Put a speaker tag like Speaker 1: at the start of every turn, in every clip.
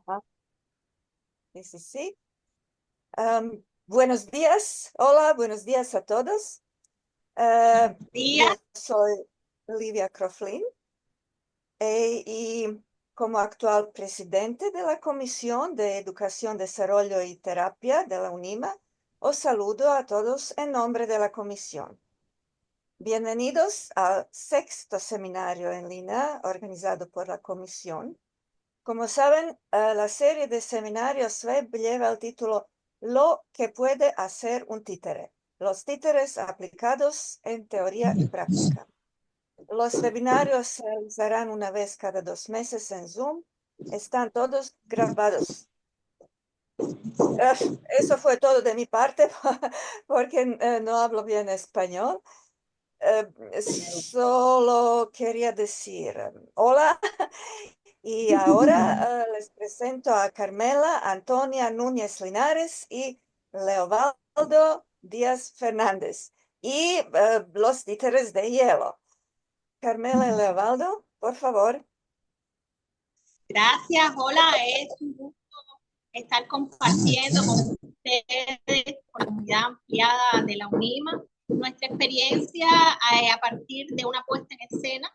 Speaker 1: Ajá. Sí, sí, sí. Buenos días. Hola, buenos días a todos.
Speaker 2: Días.
Speaker 1: Yo soy Livia Croflin y como actual presidente de la Comisión de Educación, Desarrollo y Terapia de la UNIMA, os saludo a todos en nombre de la Comisión. Bienvenidos al sexto seminario en línea organizado por la Comisión. Como saben, la serie de seminarios web lleva el título Lo que puede hacer un títere. Los títeres aplicados en teoría y práctica. Los webinarios se realizarán una vez cada 2 meses en Zoom. Están todos grabados. Eso fue todo de mi parte porque no hablo bien español. Solo quería decir hola. Y ahora les presento a Carmela Antonia Núñez Linares y Leobaldo Díaz Fernández y los títeres de hielo. Carmela y Leobaldo, por favor.
Speaker 2: Gracias, hola, es un gusto estar compartiendo con ustedes, comunidad ampliada de la UNIMA, nuestra experiencia a partir de una puesta en escena,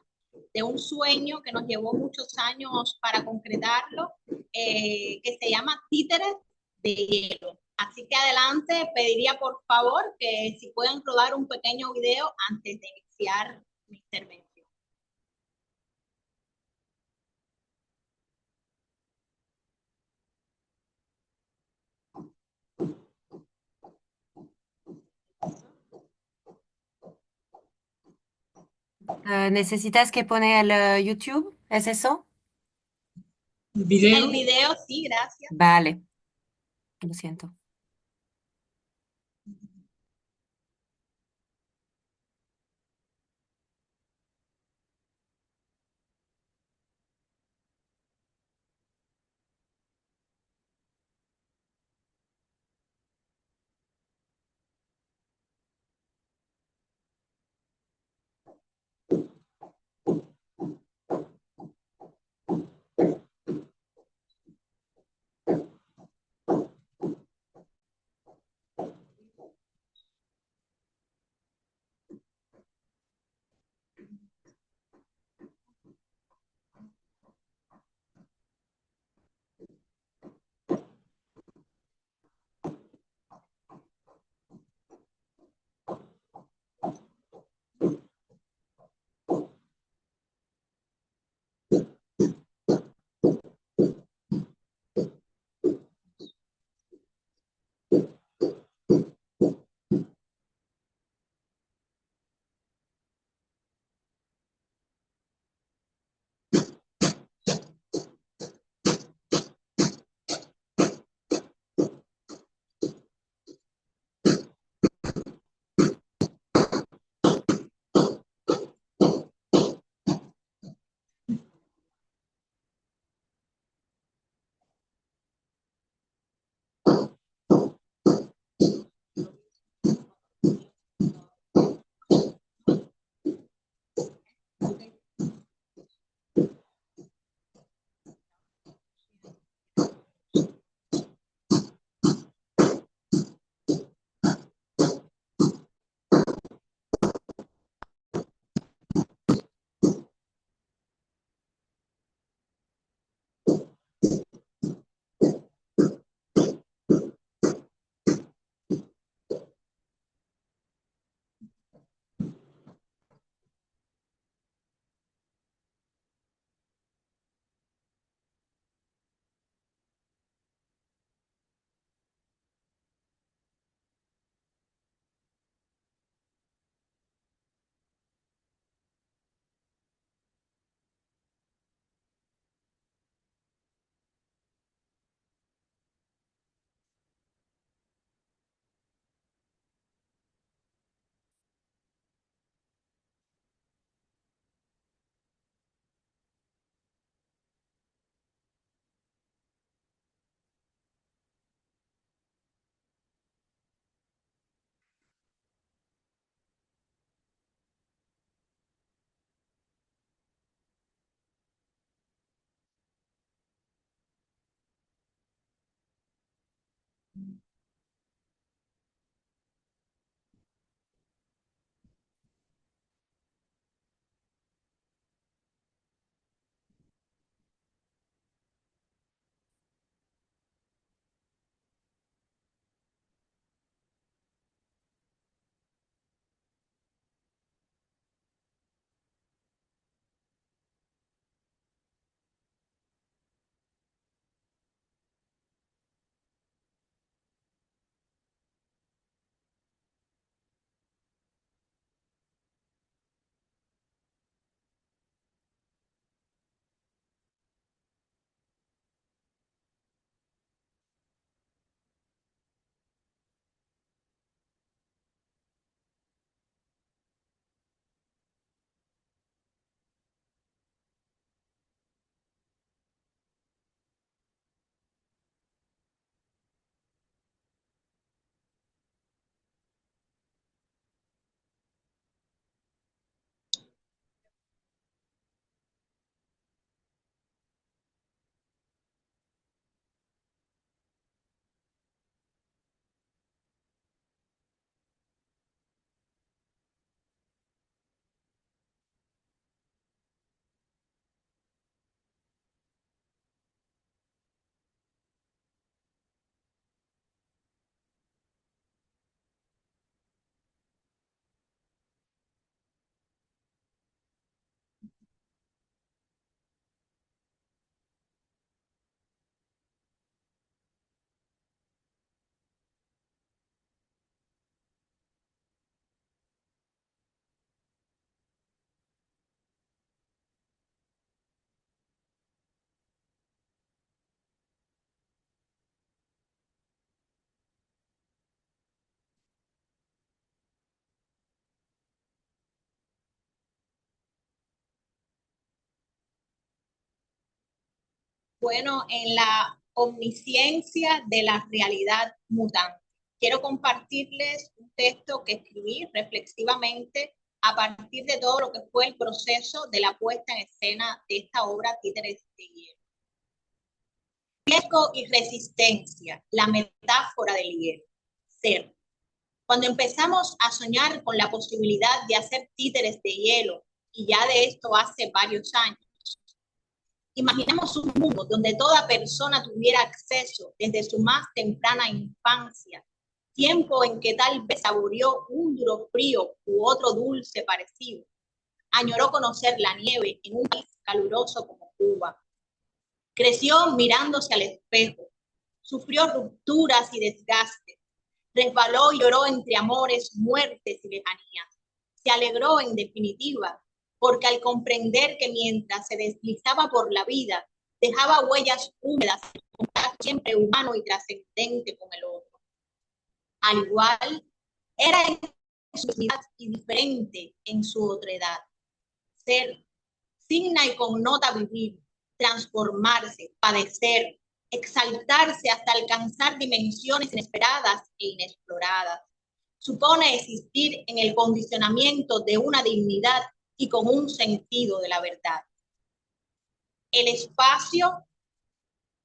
Speaker 2: de un sueño que nos llevó muchos años para concretarlo, que se llama Títeres de Hielo. Así que adelante, pediría por favor que si pueden rodar un pequeño video antes de iniciar mi intervención.
Speaker 3: ¿Necesitas que pone el YouTube? ¿Es eso?
Speaker 2: El video, sí, gracias.
Speaker 3: Vale, lo siento.
Speaker 2: Bueno, en la omnisciencia de la realidad mutante. Quiero compartirles un texto que escribí reflexivamente a partir de todo lo que fue el proceso de la puesta en escena de esta obra Títeres de Hielo. Riesgo y resistencia, la metáfora del hielo. Ser. Cuando empezamos a soñar con la posibilidad de hacer títeres de hielo, y ya de esto hace varios años, imaginemos un mundo donde toda persona tuviera acceso desde su más temprana infancia, tiempo en que tal vez saboreó un duro frío u otro dulce parecido. Añoró conocer la nieve en un país caluroso como Cuba. Creció mirándose al espejo, sufrió rupturas y desgastes, resbaló y lloró entre amores, muertes y lejanías. Se alegró en definitiva, porque al comprender que mientras se deslizaba por la vida, dejaba huellas húmedas, siempre humano y trascendente con el otro. Al igual, era en su edad y diferente en su otredad. Ser signa y connota vivir, transformarse, padecer, exaltarse hasta alcanzar dimensiones inesperadas e inexploradas. Supone existir en el condicionamiento de una dignidad y con un sentido de la verdad. El espacio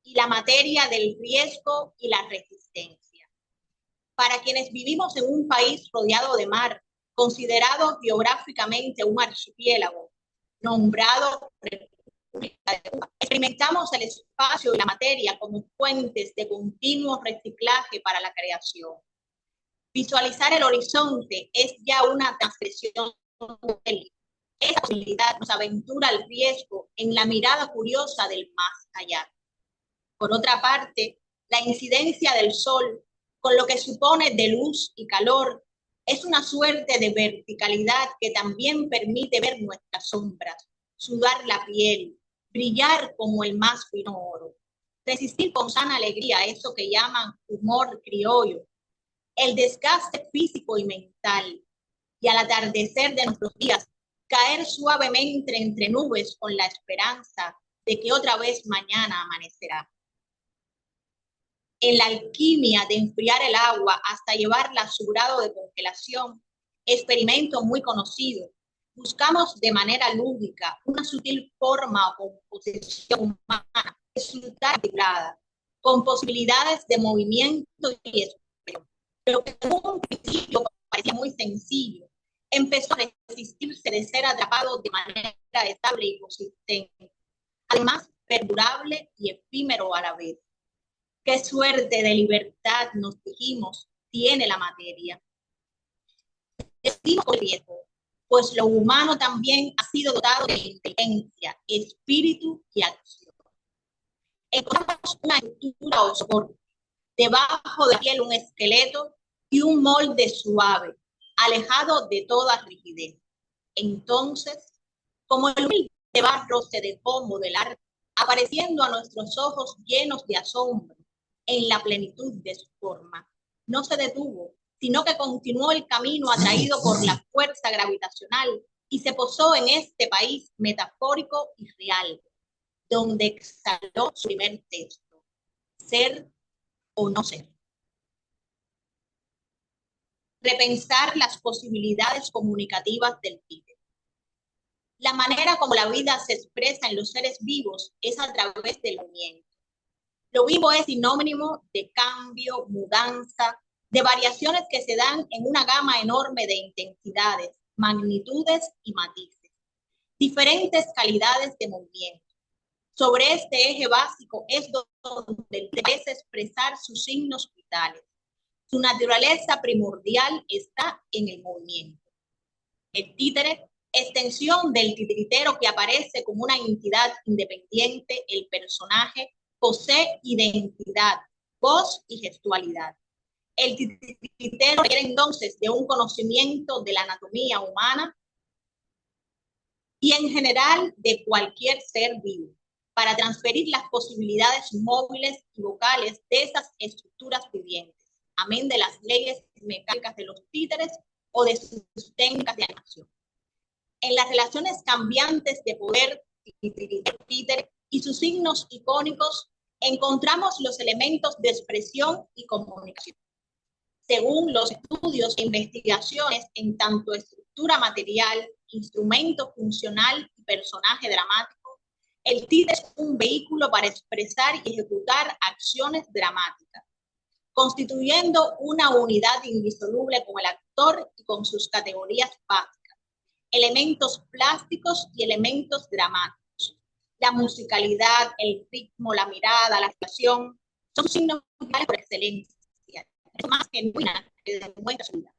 Speaker 2: y la materia del riesgo y la resistencia. Para quienes vivimos en un país rodeado de mar, considerado geográficamente un archipiélago, nombrado experimentamos el espacio y la materia como fuentes de continuo reciclaje para la creación. Visualizar el horizonte es ya una transgresión. Esa posibilidad nos aventura al riesgo en la mirada curiosa del más allá. Por otra parte, la incidencia del sol, con lo que supone de luz y calor, es una suerte de verticalidad que también permite ver nuestras sombras, sudar la piel, brillar como el más fino oro, resistir con sana alegría eso que llaman humor criollo, el desgaste físico y mental, y al atardecer de nuestros días, caer suavemente entre nubes con la esperanza de que otra vez mañana amanecerá. En la alquimia de enfriar el agua hasta llevarla a su grado de congelación, experimento muy conocido, buscamos de manera lúdica una sutil forma o composición humana, articulada, con posibilidades de movimiento y expresión. Lo que en un principio parecía muy sencillo, empezó a resistirse de ser atrapado de manera estable y consistente, además perdurable y efímero a la vez. Qué suerte de libertad, nos dijimos, tiene la materia. Decimos con riesgo, pues lo humano también ha sido dotado de inteligencia, espíritu y acción. Encontramos una estructura o soporte, debajo de la piel un esqueleto y un molde suave, alejado de toda rigidez. Entonces, como el humilde barro se dejó modelar, apareciendo a nuestros ojos llenos de asombro, en la plenitud de su forma. No se detuvo, sino que continuó el camino atraído por la fuerza gravitacional y se posó en este país metafórico y real, donde exhaló su primer texto, ser o no ser. Repensar las posibilidades comunicativas del títere. La manera como la vida se expresa en los seres vivos es a través del movimiento. Lo vivo es sinónimo de cambio, mudanza, de variaciones que se dan en una gama enorme de intensidades, magnitudes y matices, diferentes calidades de movimiento. Sobre este eje básico es donde interesa expresar sus signos vitales. Su naturaleza primordial está en el movimiento. El títere, extensión del titiritero que aparece como una entidad independiente, el personaje, posee identidad, voz y gestualidad. El titiritero requiere entonces de un conocimiento de la anatomía humana y en general de cualquier ser vivo para transferir las posibilidades móviles y vocales de esas estructuras vivientes, amén de las leyes mecánicas de los títeres o de sus técnicas de animación. En las relaciones cambiantes de poder títere, y sus signos icónicos, encontramos los elementos de expresión y comunicación. Según los estudios e investigaciones en tanto estructura material, instrumento funcional y personaje dramático, el títere es un vehículo para expresar y ejecutar acciones dramáticas, constituyendo una unidad indisoluble con el actor y con sus categorías básicas, elementos plásticos y elementos dramáticos. La musicalidad, el ritmo, la mirada, la actuación, son signos vitales por excelencia. Es más genuina que demuestra su vida.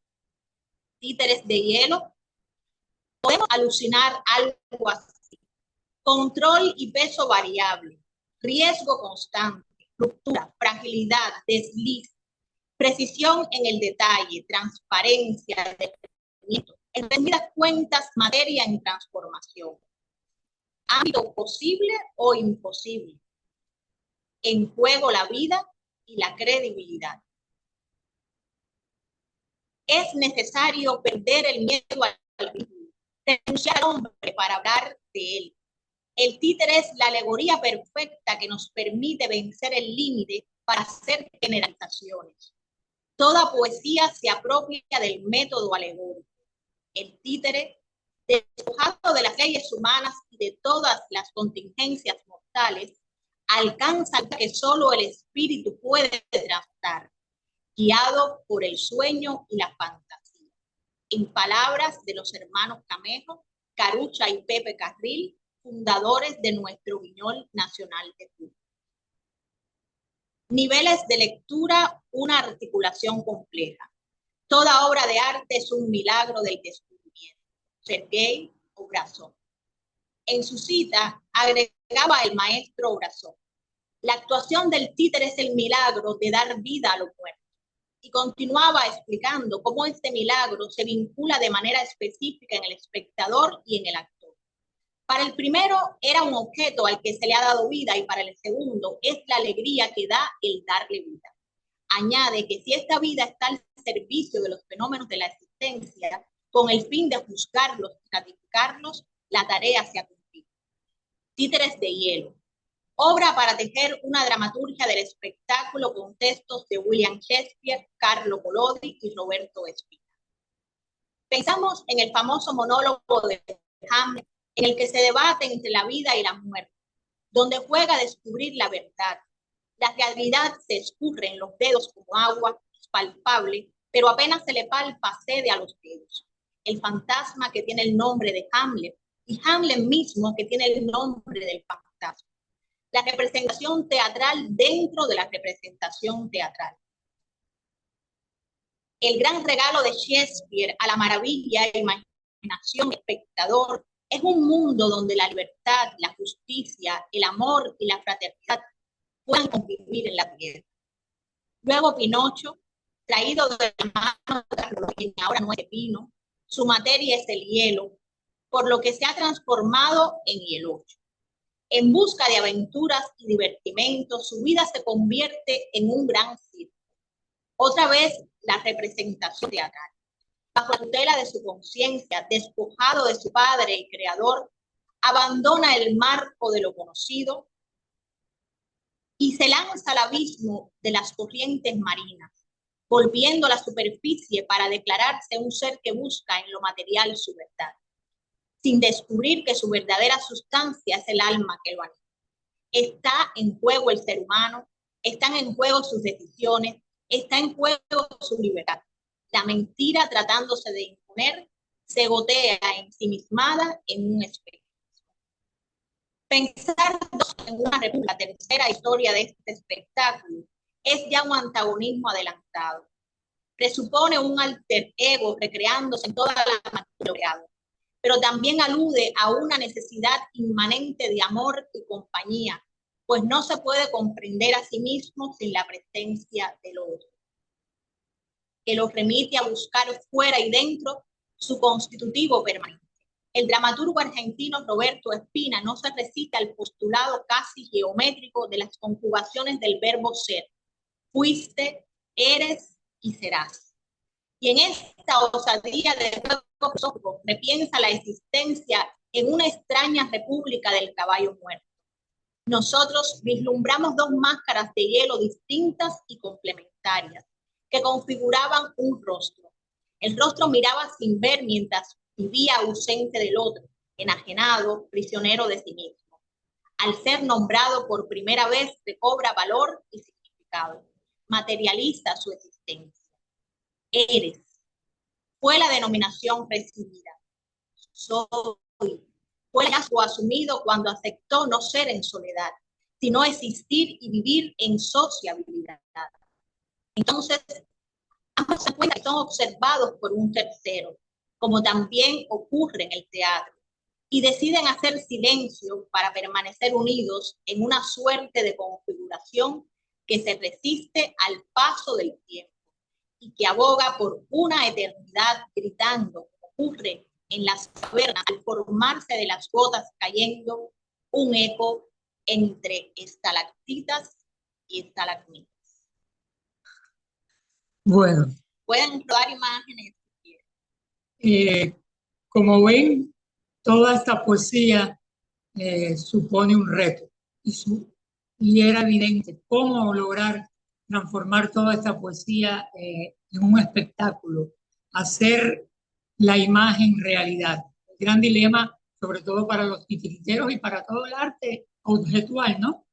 Speaker 2: Títeres de hielo, podemos alucinar algo así. Control y peso variable, riesgo constante, ruptura, fragilidad, desliz, precisión en el detalle, transparencia, en resumidas cuentas, materia en transformación. Ámbito posible o imposible. En juego la vida y la credibilidad. Es necesario perder el miedo al ridículo, renunciar al hombre para hablar de él. El títere es la alegoría perfecta que nos permite vencer el límite para hacer generalizaciones. Toda poesía se apropia del método alegórico. El títere, despojado de las leyes humanas y de todas las contingencias mortales, alcanza que solo el espíritu puede tratar, guiado por el sueño y la fantasía. En palabras de los hermanos Camejo, Carucha y Pepe Carril, fundadores de nuestro Guiñol Nacional de Cuba. Niveles de lectura, una articulación compleja. Toda obra de arte es un milagro del descubrimiento. Sergei Obrazov. En su cita, agregaba el maestro Obrazov: la actuación del títere es el milagro de dar vida a lo muerto. Y continuaba explicando cómo este milagro se vincula de manera específica en el espectador y en el actor. Para el primero era un objeto al que se le ha dado vida, y para el segundo es la alegría que da el darle vida. Añade que si esta vida está al servicio de los fenómenos de la existencia, con el fin de juzgarlos y calificarlos, la tarea se ha cumplido. Títeres de hielo. Obra para tejer una dramaturgia del espectáculo con textos de William Shakespeare, Carlo Collodi y Roberto Espina. Pensamos en el famoso monólogo de Hamlet, en el que se debate entre la vida y la muerte, donde juega a descubrir la verdad. La realidad se escurre en los dedos como agua, es palpable, pero apenas se le palpa, cede a los dedos. El fantasma que tiene el nombre de Hamlet, y Hamlet mismo que tiene el nombre del fantasma. La representación teatral dentro de la representación teatral. El gran regalo de Shakespeare a la maravilla e imaginación espectador es un mundo donde la libertad, la justicia, el amor y la fraternidad puedan convivir en la tierra. Luego Pinocho, traído de la mano de Carlos, que ahora no es de pino, su materia es el hielo, por lo que se ha transformado en hielocho. En busca de aventuras y divertimentos, su vida se convierte en un gran circo. Otra vez, la representación teatral. Bajo la tutela de su conciencia, despojado de su padre y creador, abandona el marco de lo conocido y se lanza al abismo de las corrientes marinas, volviendo a la superficie para declararse un ser que busca en lo material su verdad, sin descubrir que su verdadera sustancia es el alma que lo anima. Está en juego el ser humano, están en juego sus decisiones, está en juego su libertad. La mentira, tratándose de imponer, se gotea ensimismada en un espejo. Pensar en una república, tercera historia de este espectáculo, es ya un antagonismo adelantado. Presupone un alter ego recreándose en toda la materia, pero también alude a una necesidad inmanente de amor y compañía, pues no se puede comprender a sí mismo sin la presencia del otro, que lo remite a buscar fuera y dentro su constitutivo permanente. El dramaturgo argentino Roberto Espina no se resiste al postulado casi geométrico de las conjugaciones del verbo ser: fuiste, eres y serás. Y en esta osadía de juego repiensa la existencia en una extraña república del caballo muerto. Nosotros vislumbramos dos máscaras de hielo distintas y complementarias que configuraban un rostro. El rostro miraba sin ver mientras vivía ausente del otro, enajenado, prisionero de sí mismo. Al ser nombrado por primera vez, recobra valor y significado. Materializa su existencia. Eres. Fue la denominación recibida. Soy. Fue el hallazgo asumido cuando aceptó no ser en soledad, sino existir y vivir en sociabilidad. Entonces, ambos se cuenta que son observados por un tercero, como también ocurre en el teatro, y deciden hacer silencio para permanecer unidos en una suerte de configuración que se resiste al paso del tiempo y que aboga por una eternidad gritando, como ocurre en las cavernas al formarse de las gotas cayendo, un eco entre estalactitas y estalagmitas.
Speaker 4: Bueno,
Speaker 2: Pueden rodar imágenes.
Speaker 4: como ven, toda esta poesía supone un reto y era evidente cómo lograr transformar toda esta poesía en un espectáculo, hacer la imagen realidad. El gran dilema, sobre todo para los titiriteros y para todo el arte objetual, ¿no?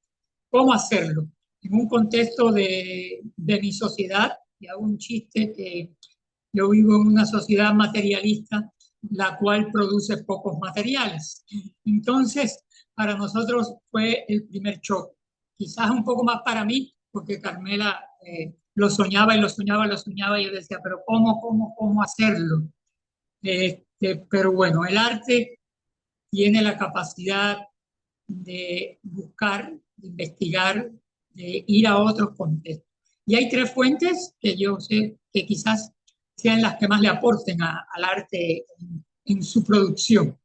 Speaker 4: ¿Cómo hacerlo? En un contexto de mi sociedad, y hago un chiste que yo vivo en una sociedad materialista, la cual produce pocos materiales. Entonces, para nosotros fue el primer choque. Quizás un poco más para mí, porque Carmela lo soñaba y lo soñaba y lo soñaba, y yo decía, pero ¿cómo hacerlo? Pero bueno, el arte tiene la capacidad de buscar, de investigar, de ir a otros contextos. Y hay tres fuentes que yo sé que quizás sean las que más le aporten al arte en su producción,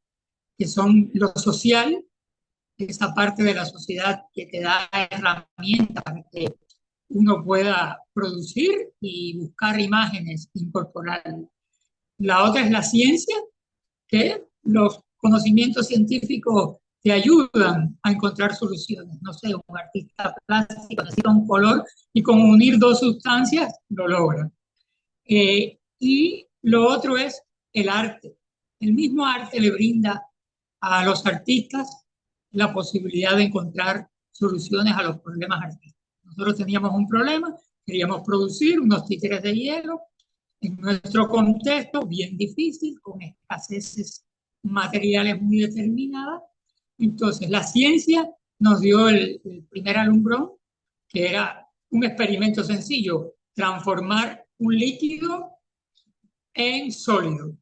Speaker 4: que son lo social, esa parte de la sociedad que te da herramientas para que uno pueda producir y buscar imágenes, incorporarlas. La otra es la ciencia, que los conocimientos científicos te ayudan a encontrar soluciones. No sé, un artista plástico necesita un color y con unir dos sustancias lo logra. Y lo otro es el arte. El mismo arte le brinda a los artistas la posibilidad de encontrar soluciones a los problemas artísticos. Nosotros teníamos un problema, queríamos producir unos títeres de hielo en nuestro contexto bien difícil, con escaseces materiales muy determinadas. Entonces, la ciencia nos dio el primer alumbrón, que era un experimento sencillo, transformar un líquido en sólido.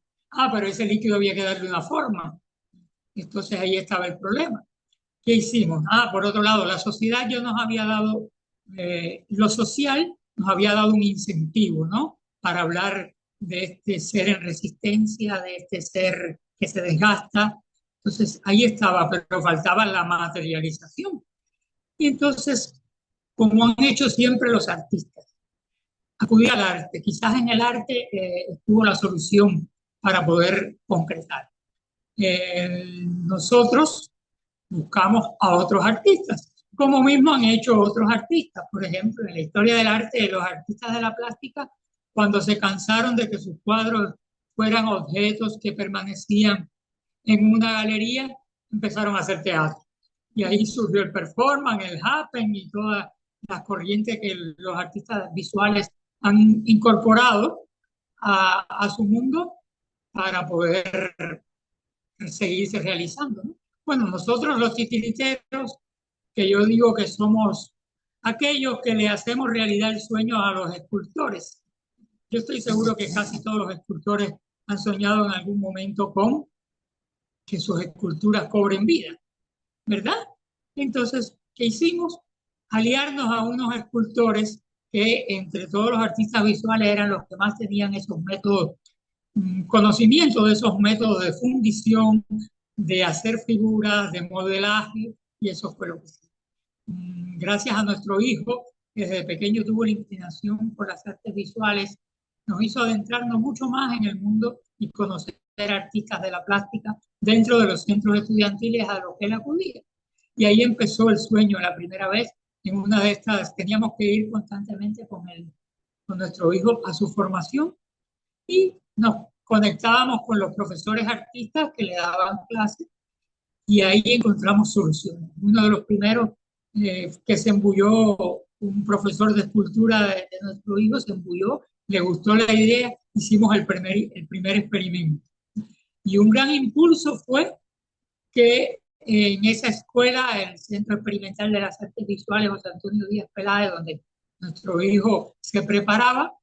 Speaker 4: Pero ese líquido había que darle una forma. Entonces ahí estaba el problema. ¿Qué hicimos? Por otro lado, la sociedad ya nos había dado, lo social nos había dado un incentivo, ¿no? Para hablar de este ser en resistencia, de este ser que se desgasta. Entonces ahí estaba, pero faltaba la materialización. Y entonces, como han hecho siempre los artistas, acudir al arte. Quizás en el arte estuvo la solución para poder concretar. Nosotros buscamos a otros artistas, como mismo han hecho otros artistas. Por ejemplo, en la historia del arte, los artistas de la plástica, cuando se cansaron de que sus cuadros fueran objetos que permanecían en una galería, empezaron a hacer teatro. Y ahí surgió el performance, el happen y todas las corrientes que los artistas visuales han incorporado a su mundo para poder seguirse realizando, ¿no? Bueno, nosotros los titiriteros, que yo digo que somos aquellos que le hacemos realidad el sueño a los escultores. Yo estoy seguro que casi todos los escultores han soñado en algún momento con que sus esculturas cobren vida, ¿verdad? Entonces, ¿qué hicimos? Aliarnos a unos escultores que entre todos los artistas visuales eran los que más tenían esos métodos, conocimiento de esos métodos de fundición, de hacer figuras, de modelaje, y eso fue lo que hicimos. Gracias a nuestro hijo, que desde pequeño tuvo la inclinación por las artes visuales, nos hizo adentrarnos mucho más en el mundo y conocer artistas de la plástica dentro de los centros estudiantiles a los que él acudía. Y ahí empezó el sueño la primera vez. En una de estas teníamos que ir constantemente con nuestro hijo a su formación y nos conectábamos con los profesores artistas que le daban clases y ahí encontramos soluciones. Uno de los primeros que se embulló, un profesor de escultura de nuestro hijo se embulló, le gustó la idea, hicimos el primer experimento. Y un gran impulso fue que en esa escuela, el Centro Experimental de las Artes Visuales José Antonio Díaz Peláez, donde nuestro hijo se preparaba,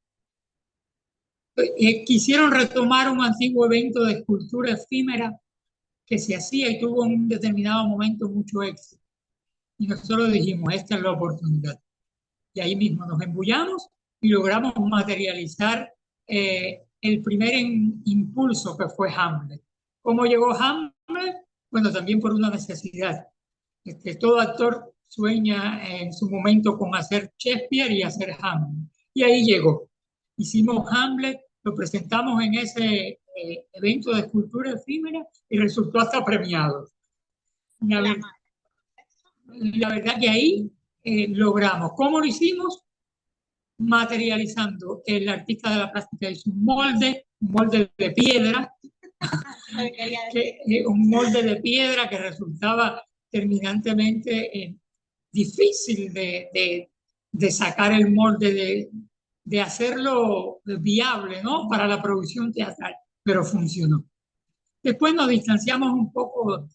Speaker 4: quisieron retomar un antiguo evento de escultura efímera que se hacía y tuvo en un determinado momento mucho éxito. Y nosotros dijimos, esta es la oportunidad. Y ahí mismo nos embullamos y logramos materializar el primer impulso que fue Hamlet. ¿Cómo llegó Hamlet? Bueno, también por una necesidad. Todo actor sueña en su momento con hacer Shakespeare y hacer Hamlet. Y ahí llegó. Hicimos Hamlet, lo presentamos en ese evento de escultura efímera y resultó hasta premiado. La verdad que ahí logramos. ¿Cómo lo hicimos? Materializando. El artista de la plástica hizo un molde de piedra, un molde de piedra que resultaba terminantemente difícil de sacar el molde, de hacerlo viable, ¿no? Para la producción teatral, pero funcionó. Después nos distanciamos un poco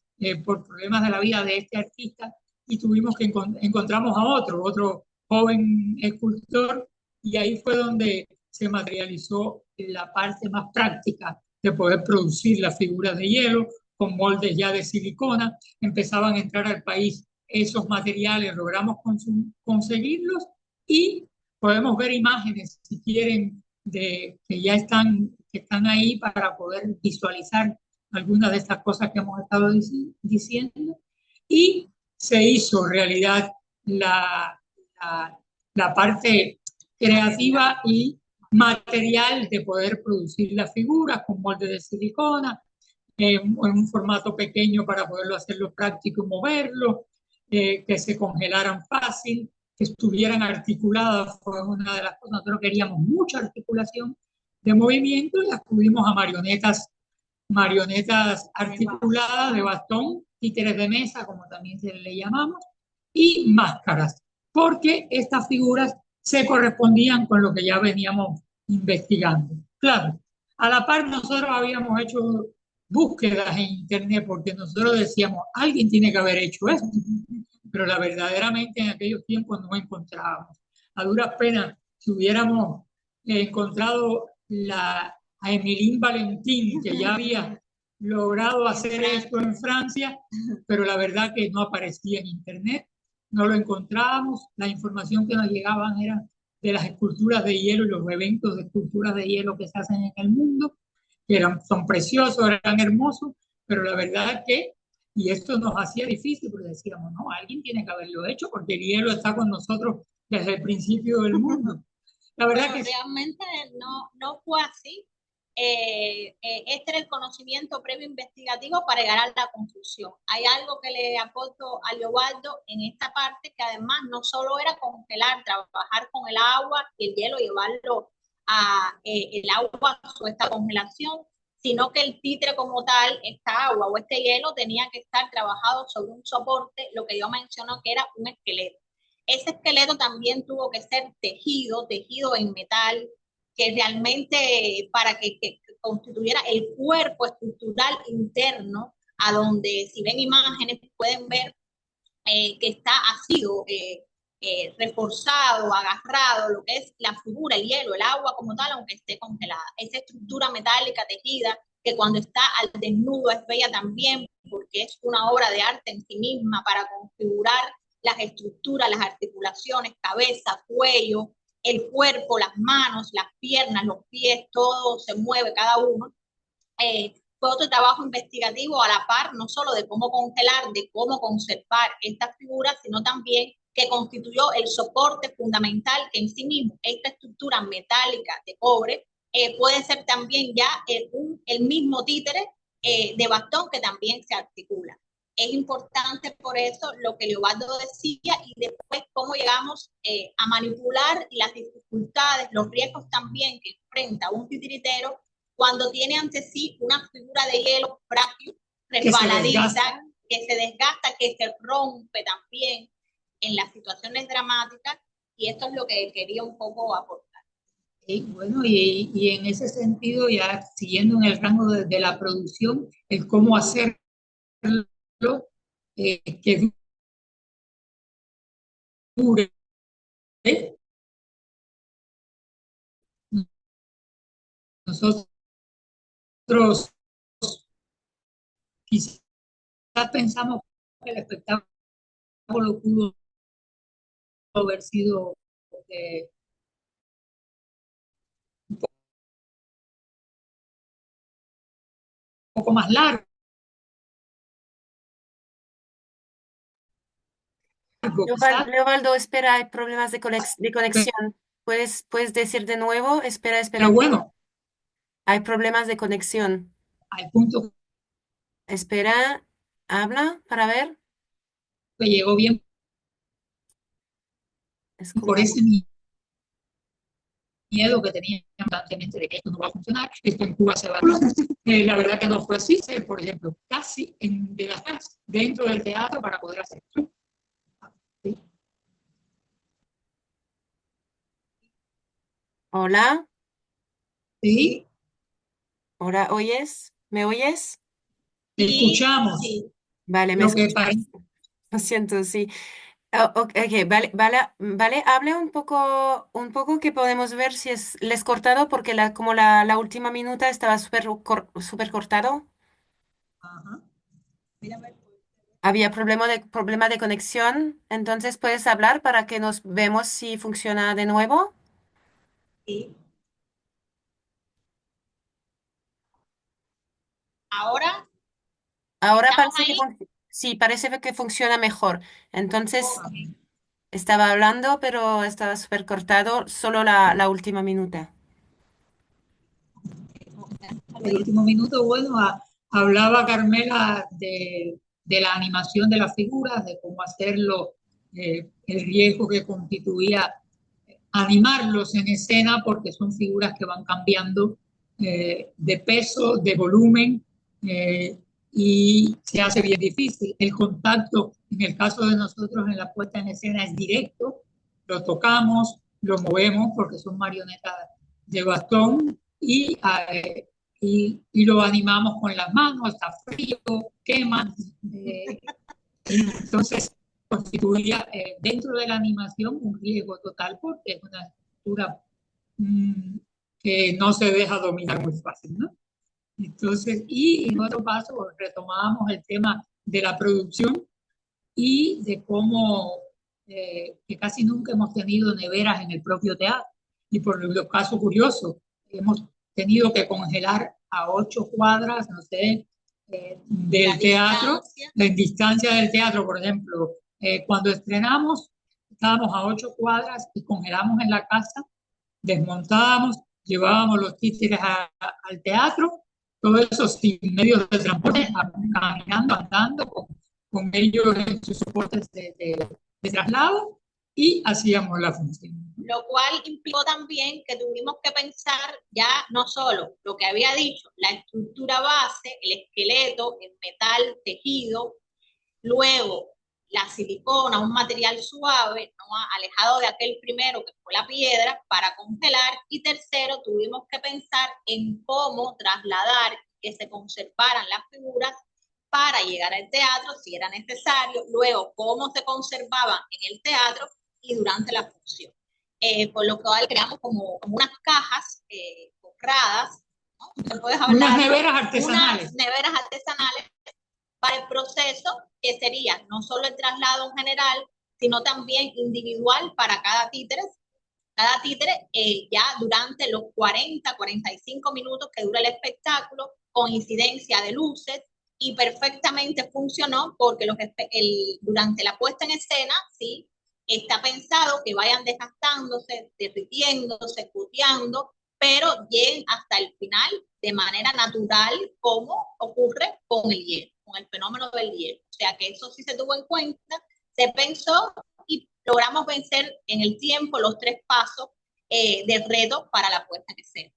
Speaker 4: por problemas de la vida de este artista y tuvimos que encontramos a otro joven escultor y ahí fue donde se materializó la parte más práctica de poder producir las figuras de hielo con moldes ya de silicona. Empezaban a entrar al país esos materiales, logramos conseguirlos y podemos ver imágenes, si quieren, que ya están ahí para poder visualizar algunas de estas cosas que hemos estado diciendo. Y se hizo realidad la parte creativa y material de poder producir las figuras con moldes de silicona, en un formato pequeño para poderlo hacerlo práctico y moverlo, que se congelaran fácil, que estuvieran articuladas, fue una de las cosas. Nosotros queríamos mucha articulación de movimiento y acudimos a marionetas articuladas de bastón, títeres de mesa, como también se le llamamos, y máscaras, porque estas figuras se correspondían con lo que ya veníamos investigando. Claro, a la par nosotros habíamos hecho búsquedas en internet porque nosotros decíamos, alguien tiene que haber hecho esto, pero verdaderamente en aquellos tiempos no encontrábamos. A duras penas, si hubiéramos encontrado a Émile Valentin, que ya había logrado hacer esto en Francia, pero la verdad que no aparecía en internet, no lo encontrábamos, la información que nos llegaban era de las esculturas de hielo y los eventos de esculturas de hielo que se hacen en el mundo, que son preciosos, eran hermosos, pero la verdad que, y esto nos hacía difícil porque decíamos, no, alguien tiene que haberlo hecho porque el hielo está con nosotros desde el principio del mundo. La verdad
Speaker 2: bueno,
Speaker 4: que
Speaker 2: realmente no fue así. Este era el conocimiento previo investigativo para llegar a la conclusión. Hay algo que le aporto a Leobaldo en esta parte, que además no solo era congelar, trabajar con el agua y el hielo, llevarlo a el agua a esta congelación, sino que el títere como tal, esta agua o este hielo, tenía que estar trabajado sobre un soporte, lo que yo menciono que era un esqueleto. Ese esqueleto también tuvo que ser tejido en metal, que realmente para que constituyera el cuerpo estructural interno, a donde si ven imágenes pueden ver que ha sido reforzado, agarrado, lo que es la figura, el hielo, el agua como tal, aunque esté congelada. Esa estructura metálica tejida, que cuando está al desnudo es bella también, porque es una obra de arte en sí misma para configurar las estructuras, las articulaciones, cabeza, cuello, el cuerpo, las manos, las piernas, los pies, todo se mueve cada uno. Fue otro trabajo investigativo a la par, no solo de cómo congelar, de cómo conservar estas figuras, sino también que constituyó el soporte fundamental que en sí mismo esta estructura metálica de cobre puede ser también ya el mismo títere de bastón que también se articula. Es importante por eso lo que Leobardo decía y después cómo llegamos a manipular y las dificultades, los riesgos también que enfrenta un titiritero cuando tiene ante sí una figura de hielo frágil, resbaladiza, que se desgasta, que se rompe también en las situaciones dramáticas, y esto es lo que quería un poco aportar.
Speaker 4: Y bueno, y en ese sentido, ya siguiendo en el rango de la producción, el cómo hacerlo, que dure. Nosotros quizás pensamos que el espectáculo pudo haber sido un poco más largo. Quizás,
Speaker 3: Leobaldo, espera, hay problemas de conexión. ¿Puedes decir de nuevo? Espera
Speaker 4: pero
Speaker 3: un poco.
Speaker 4: bueno,
Speaker 3: Hay problemas de conexión.
Speaker 4: al punto
Speaker 3: Espera, habla para ver.
Speaker 4: que llegó bien
Speaker 3: Es
Speaker 4: por
Speaker 3: como...
Speaker 4: ese miedo que tenían constantemente de que esto no va a funcionar, esto en Cuba se va a... la verdad que no fue así, por ejemplo, casi de las casas dentro del teatro para poder hacer esto. ¿Sí?
Speaker 3: Hola,
Speaker 4: ¿Sí?
Speaker 3: hola, ¿oyes? ¿Me oyes?
Speaker 4: Escuchamos
Speaker 2: Sí.
Speaker 3: Vale, me
Speaker 4: lo que
Speaker 3: escuchas.
Speaker 4: parece.
Speaker 3: Lo siento, sí. Ok, vale, hable un poco que podemos ver si les cortado porque como la última minuta estaba súper cortado.
Speaker 4: Ajá.
Speaker 3: Había problema de conexión, entonces puedes hablar para que nos vemos si funciona de nuevo.
Speaker 2: Sí. Ahora
Speaker 3: Ahora
Speaker 2: estamos
Speaker 3: parece que
Speaker 2: ahí.
Speaker 3: sí, parece que funciona mejor. Entonces
Speaker 2: Okay.
Speaker 3: estaba hablando, pero estaba súper cortado, solo la última minuta.
Speaker 4: El último minuto, bueno, hablaba Carmela de la animación de las figuras, de cómo hacerlo, el riesgo que constituía animarlos en escena, porque son figuras que van cambiando de peso, de volumen, y se hace bien difícil. El contacto, en el caso de nosotros en la puesta en escena, es directo, lo tocamos, lo movemos porque son marionetas de bastón y lo animamos con las manos, está frío, quema. Entonces, constituía dentro de la animación un riesgo total porque es una estructura que no se deja dominar muy fácil, ¿no? Entonces, y en otro paso retomábamos el tema de la producción y de cómo que casi nunca hemos tenido neveras en el propio teatro. Y por los casos curiosos, hemos tenido que congelar a 8 cuadras, no sé, del teatro, en distancia del teatro, por ejemplo. Cuando estrenamos, estábamos a 8 cuadras y congelamos en la casa, desmontábamos, llevábamos los títeres al teatro, todo eso sin medios de transporte, caminando, andando, con ellos en sus soportes de traslado y hacíamos la función.
Speaker 2: Lo cual implicó también que tuvimos que pensar ya no solo lo que había dicho, la estructura base, el esqueleto, el metal, tejido, luego la silicona, un material suave, ¿no? Alejado de aquel primero que fue la piedra, para congelar, y tercero, tuvimos que pensar en cómo trasladar que se conservaran las figuras para llegar al teatro si era necesario, luego cómo se conservaban en el teatro y durante la función. Por lo cual creamos como unas cajas forradas, ¿no? Puedes hablar,
Speaker 4: unas neveras artesanales.
Speaker 2: Unas neveras artesanales para el proceso que sería no solo el traslado en general, sino también individual para cada títere. Cada títere ya durante los 45 minutos que dura el espectáculo, con incidencia de luces, y perfectamente funcionó porque durante la puesta en escena, ¿sí? Está pensado que vayan desgastándose, derritiéndose, cuteando, pero lleguen hasta el final de manera natural, como ocurre con el hielo. con el fenómeno del hielo. O sea que eso sí se tuvo en cuenta, se pensó y logramos vencer en el tiempo los 3 pasos del reto para la puesta en escena.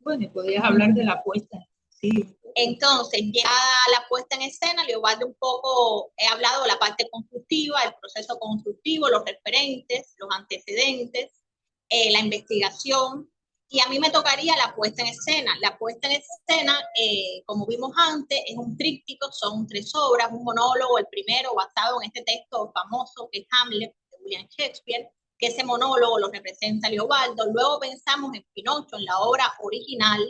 Speaker 4: Bueno, y podías hablar de la puesta. Sí.
Speaker 2: Entonces, ya la puesta en escena, Leobaldo un poco, he hablado de la parte constructiva, el proceso constructivo, los referentes, los antecedentes, la investigación, y a mí me tocaría la puesta en escena. La puesta en escena, como vimos antes, es un tríptico, son 3 obras, un monólogo, el primero basado en este texto famoso que es Hamlet, de William Shakespeare, que ese monólogo lo representa Leobaldo. Luego pensamos en Pinocho, en la obra original,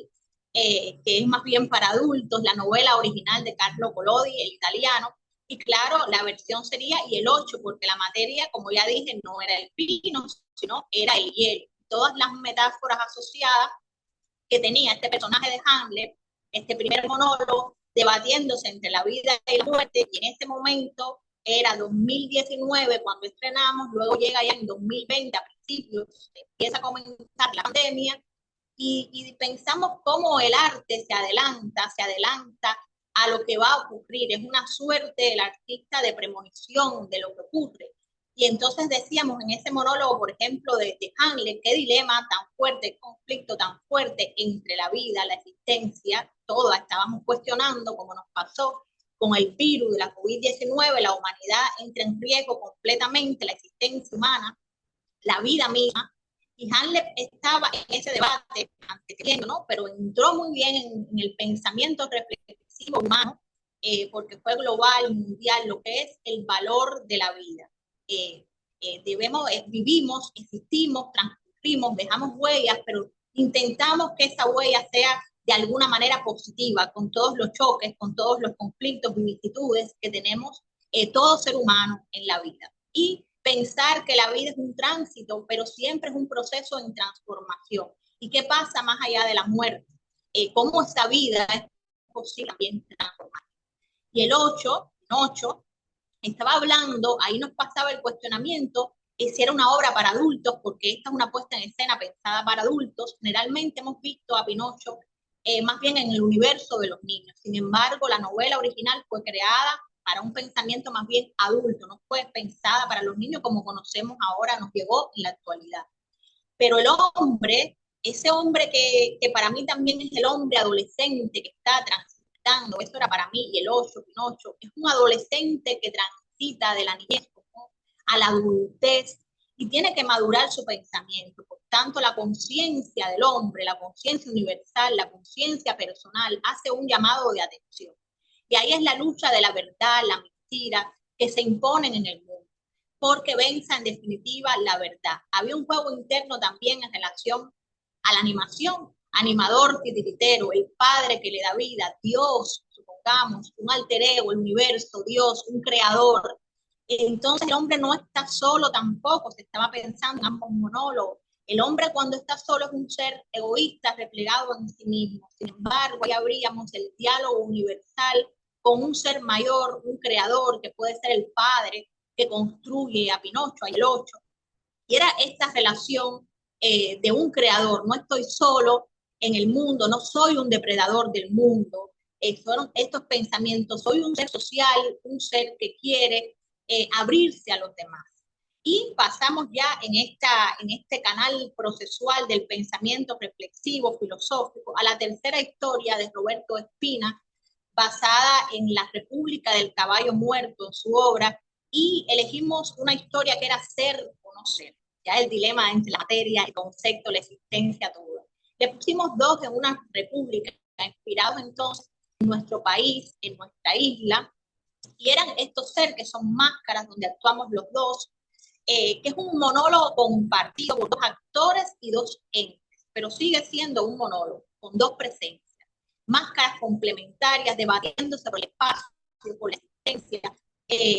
Speaker 2: que es más bien para adultos, la novela original de Carlo Collodi, el italiano, y claro, la versión sería y el 8, porque la materia, como ya dije, no era el pino, sino era el hielo. Todas las metáforas asociadas que tenía este personaje de Hamlet, este primer monólogo, debatiéndose entre la vida y la muerte, y en ese momento era 2019 cuando estrenamos, luego llega ya en 2020, a principios, empieza a comenzar la pandemia, y pensamos cómo el arte se adelanta a lo que va a ocurrir. Es una suerte del artista de premonición de lo que ocurre. Y entonces decíamos en ese monólogo, por ejemplo, de Hamlet, qué dilema tan fuerte, conflicto tan fuerte entre la vida, la existencia, todas estábamos cuestionando, como nos pasó con el virus de la COVID-19, la humanidad entra en riesgo completamente, la existencia humana, la vida misma. Y Hamlet estaba en ese debate, ¿no? Pero entró muy bien en el pensamiento reflexivo humano, porque fue global, mundial, lo que es el valor de la vida. Vivimos, existimos, transcurrimos, dejamos huellas, pero intentamos que esa huella sea de alguna manera positiva, con todos los choques, con todos los conflictos, vicisitudes que tenemos todo ser humano en la vida. Y pensar que la vida es un tránsito, pero siempre es un proceso en transformación. ¿Y qué pasa más allá de la muerte? ¿Cómo esa vida es posible también transformar? Y el 8, estaba hablando, ahí nos pasaba el cuestionamiento, si era una obra para adultos, porque esta es una puesta en escena pensada para adultos. Generalmente hemos visto a Pinocho más bien en el universo de los niños. Sin embargo, la novela original fue creada para un pensamiento más bien adulto, no fue pensada para los niños como conocemos ahora, nos llegó en la actualidad. Pero el hombre, ese hombre que para mí también es el hombre adolescente que está transitando, eso era para mí, y el 8, Pinocho, es un adolescente que transita de la niñez, ¿no?, a la adultez, y tiene que madurar su pensamiento. Por tanto, la conciencia del hombre, la conciencia universal, la conciencia personal, hace un llamado de atención. Y ahí es la lucha de la verdad, la mentira, que se imponen en el mundo, porque venza en definitiva la verdad. Había un juego interno también en relación a la animación, animador titiritero, el padre que le da vida, Dios, supongamos, un alter ego, el universo, Dios, un creador. Entonces el hombre no está solo tampoco, se estaba pensando en ambos monólogos. El hombre cuando está solo es un ser egoísta, replegado en sí mismo. Sin embargo, ahí abríamos el diálogo universal con un ser mayor, un creador, que puede ser el padre, que construye a Pinocho, a el 8. Y era esta relación de un creador. No estoy solo en el mundo, no soy un depredador del mundo. Fueron estos pensamientos, soy un ser social, un ser que quiere abrirse a los demás. Y pasamos ya en este canal procesual del pensamiento reflexivo, filosófico, a la tercera historia de Roberto Espina, basada en la República del Caballo Muerto, en su obra, y elegimos una historia que era ser o no ser, ya el dilema entre la materia, el concepto, la existencia, todo. Le pusimos 2 en una república, inspirados entonces en nuestro país, en nuestra isla, y eran estos seres que son máscaras donde actuamos los dos, que es un monólogo compartido por 2 actores y 2 entes, pero sigue siendo un monólogo con 2 presencias. Máscaras complementarias, debatiéndose por el espacio, por la existencia,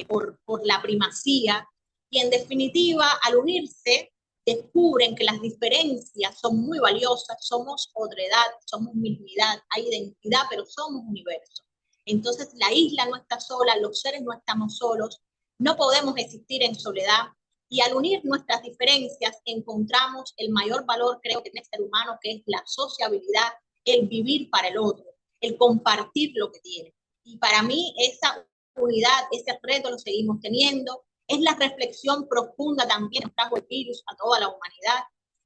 Speaker 2: por la primacía, y en definitiva, al unirse, descubren que las diferencias son muy valiosas, somos otredad, somos mismidad, hay identidad, pero somos universo. Entonces la isla no está sola, los seres no estamos solos, no podemos existir en soledad, y al unir nuestras diferencias encontramos el mayor valor, creo, que tiene el ser humano, que es la sociabilidad, el vivir para el otro, el compartir lo que tiene. Y para mí esa unidad, ese reto lo seguimos teniendo. Es la reflexión profunda también que trajo el virus a toda la humanidad,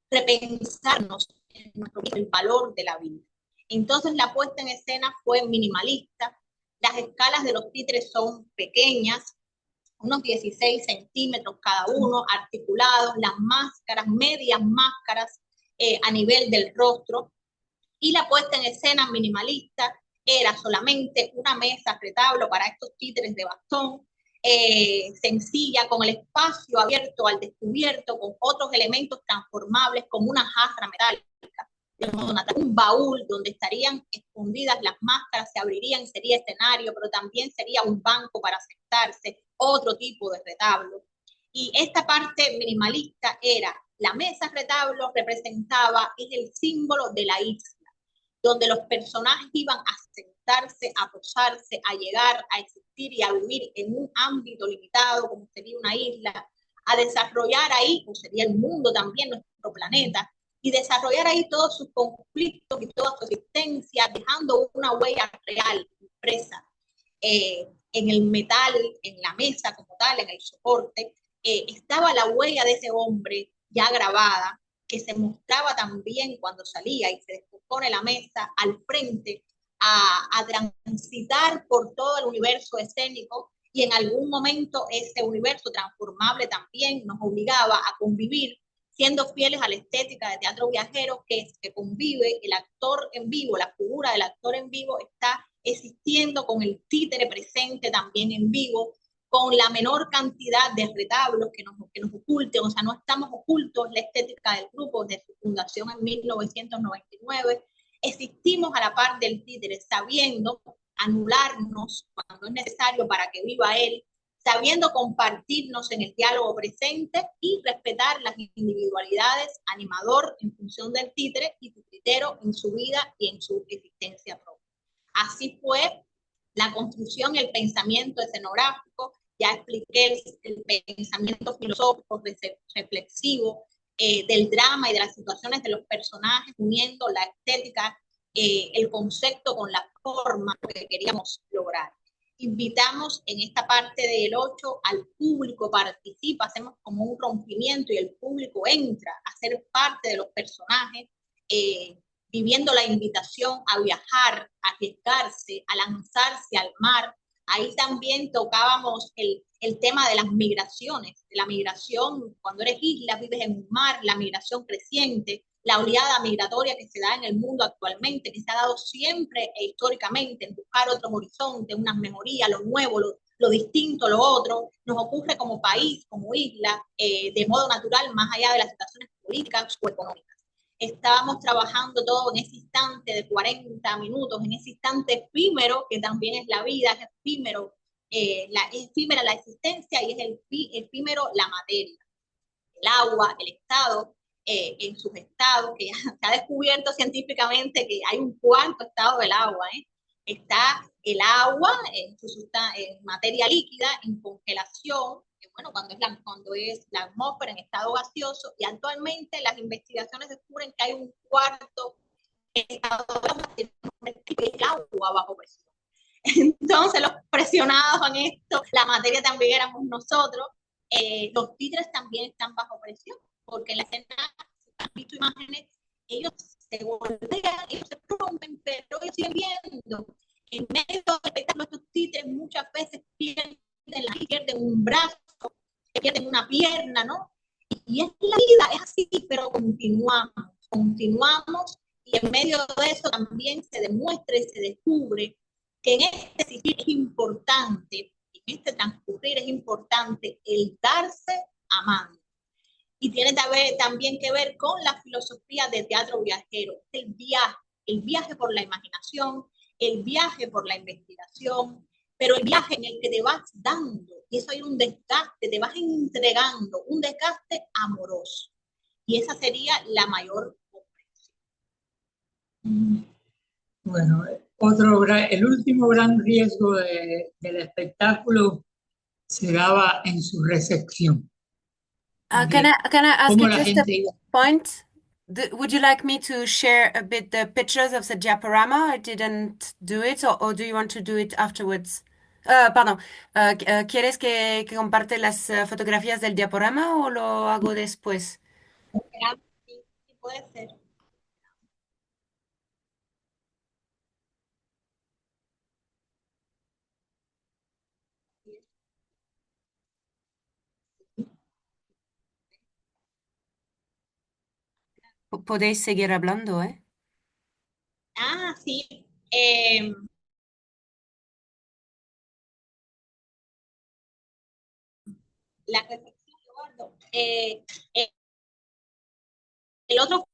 Speaker 2: repensarnos en el valor de la vida. Entonces la puesta en escena fue minimalista, las escalas de los títeres son pequeñas, unos 16 centímetros cada uno, articulados, las máscaras, medias máscaras a nivel del rostro, y la puesta en escena minimalista era solamente una mesa retablo para estos títeres de bastón, sencilla, con el espacio abierto al descubierto, con otros elementos transformables, como una jarra metálica, un baúl donde estarían escondidas las máscaras, se abrirían, sería escenario, pero también sería un banco para sentarse, otro tipo de retablo. Y esta parte minimalista era, la mesa retablo representaba, es el símbolo de la isla, donde los personajes iban a sentarse, a posarse, a llegar, a existir y a vivir en un ámbito limitado, como sería una isla, a desarrollar ahí, como sería el mundo también, nuestro planeta, y desarrollar ahí todos sus conflictos y toda su existencia, dejando una huella real, impresa, en el metal, en la mesa como tal, en el soporte, estaba la huella de ese hombre ya grabada, que se mostraba también cuando salía y se descompone la mesa al frente a transitar por todo el universo escénico, y en algún momento ese universo transformable también nos obligaba a convivir siendo fieles a la estética de teatro viajero, que convive el actor en vivo, la figura del actor en vivo está existiendo con el títere presente también en vivo, con la menor cantidad de retablos que nos oculten, o sea, no estamos ocultos la estética del grupo desde su fundación en 1999, existimos a la par del títere, sabiendo anularnos cuando es necesario para que viva él, sabiendo compartirnos en el diálogo presente y respetar las individualidades, animador en función del títere y titiritero en su vida y en su existencia propia. Así fue la construcción y el pensamiento escenográfico, ya expliqué el pensamiento filosófico, reflexivo, del drama y de las situaciones de los personajes, uniendo la estética, el concepto con la forma que queríamos lograr. Invitamos en esta parte del 8 al público, participa, hacemos como un rompimiento y el público entra a ser parte de los personajes, viviendo la invitación a viajar, a arriesgarse, a lanzarse al mar. Ahí también tocábamos el tema de las migraciones, de la migración, cuando eres isla, vives en un mar, la migración creciente, la oleada migratoria que se da en el mundo actualmente, que se ha dado siempre e históricamente, en buscar otros horizontes, unas mejorías, lo nuevo, lo distinto, lo otro, nos ocurre como país, como isla, de modo natural, más allá de las situaciones políticas o económicas. Estábamos trabajando todo en ese instante de 40 minutos, en ese instante efímero, que también es la vida, es efímero, es efímera la existencia y es efímero la materia, el agua, el estado, en sus estados, que ya se ha descubierto científicamente que hay un cuarto estado del agua, está el agua en materia líquida, en congelación, que bueno, cuando es la atmósfera en estado gaseoso, y actualmente las investigaciones descubren que hay un cuarto estado de agua bajo presión. Entonces los presionados en esto, la materia también éramos nosotros, los títeres también están bajo presión, porque en la escena, si han visto imágenes, ellos se voltean, ellos se rompen, pero ellos siguen viendo. En medio del espectáculo, estos títeres muchas veces pierden un brazo, pierden una pierna, ¿no? Y es la vida, es así, pero continuamos, y en medio de eso también se demuestra y se descubre que en este existir es importante, en este transcurrir es importante el darse amando. Y tiene también que ver con la filosofía de teatro viajero, el viaje por la imaginación, el viaje por la investigación, pero el viaje en el que te vas dando, y eso hay un desgaste, te vas entregando, un desgaste amoroso. Y esa sería la mayor comprensión.
Speaker 4: Bueno, el último gran riesgo del espectáculo se daba en su recepción.
Speaker 3: Can I ask
Speaker 4: Cómo
Speaker 3: you
Speaker 4: la
Speaker 3: just a
Speaker 4: gente iba.
Speaker 3: point? Would you like me to share a bit the pictures of the diaporama? I didn't do it, or do you want to do it afterwards? Perdón, ¿quieres que comparte las fotografías del diaporama o lo hago después?
Speaker 2: Sí, sí puede ser.
Speaker 3: Podéis seguir hablando, ¿eh?
Speaker 2: Ah, sí. La reflexión, Eduardo. El otro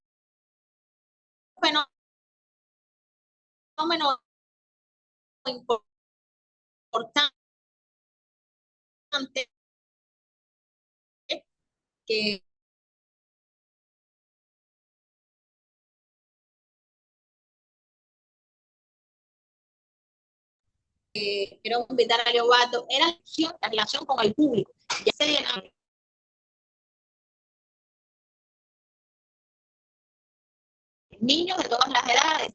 Speaker 2: fenómeno importante que quiero invitar a Leobardo era la relación con el público. Ya sea niños de todas las edades.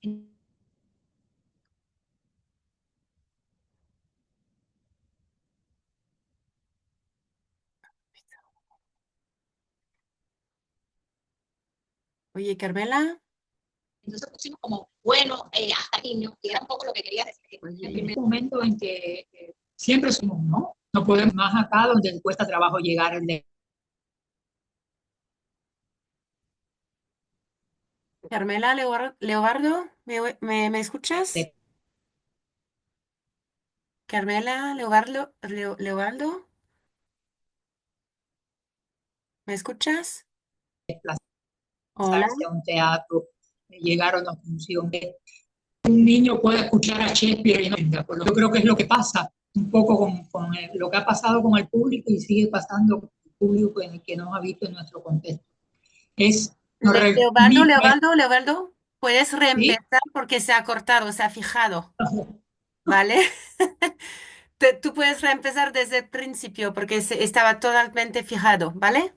Speaker 3: Oye, Carmela.
Speaker 2: Entonces pusimos como, bueno, hasta niños, y era un poco lo que quería decir.
Speaker 4: En este momento en que siempre somos, ¿no? No podemos más acá donde cuesta trabajo llegar el de
Speaker 3: Carmela, Leobardo, ¿me escuchas? Carmela, Leobardo, ¿me escuchas? Hola.
Speaker 4: desplazarse a un teatro, llegar a una función. Un niño puede escuchar a Shakespeare y no entienda. Yo creo que es lo que pasa un poco con lo que ha pasado con el público y sigue pasando con el público en el que nos ha visto en nuestro contexto. Es, nos remite,
Speaker 3: Leobardo, puedes
Speaker 4: ¿sí?
Speaker 3: reempezar porque se ha cortado, se ha fijado, ¿vale? Tú puedes reempezar desde el principio porque estaba totalmente fijado, ¿vale?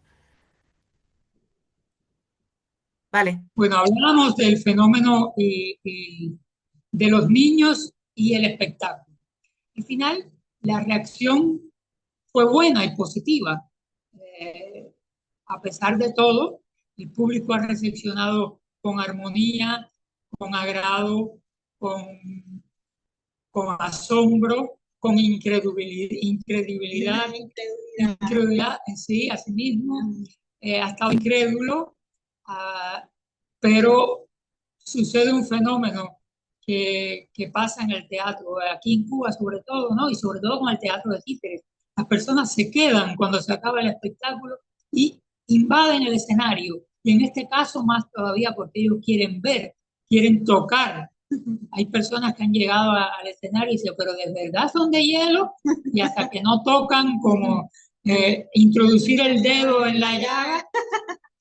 Speaker 3: Vale.
Speaker 4: Bueno, hablábamos del fenómeno de los niños y el espectáculo. Al final, la reacción fue buena y positiva. A pesar de todo, el público ha recepcionado con armonía, con agrado, con, con asombro, con incredulidad en sí, a sí mismo. Ha estado incrédulo, pero sucede un fenómeno que pasa en el teatro, aquí en Cuba sobre todo, ¿no? Y sobre todo con el teatro de títeres. Las personas se quedan cuando se acaba el espectáculo y invaden el escenario. Y en este caso más todavía porque ellos quieren ver, quieren tocar. Hay personas que han llegado al escenario y dicen, pero de verdad son de hielo, y hasta que no tocan como introducir el dedo en la llaga,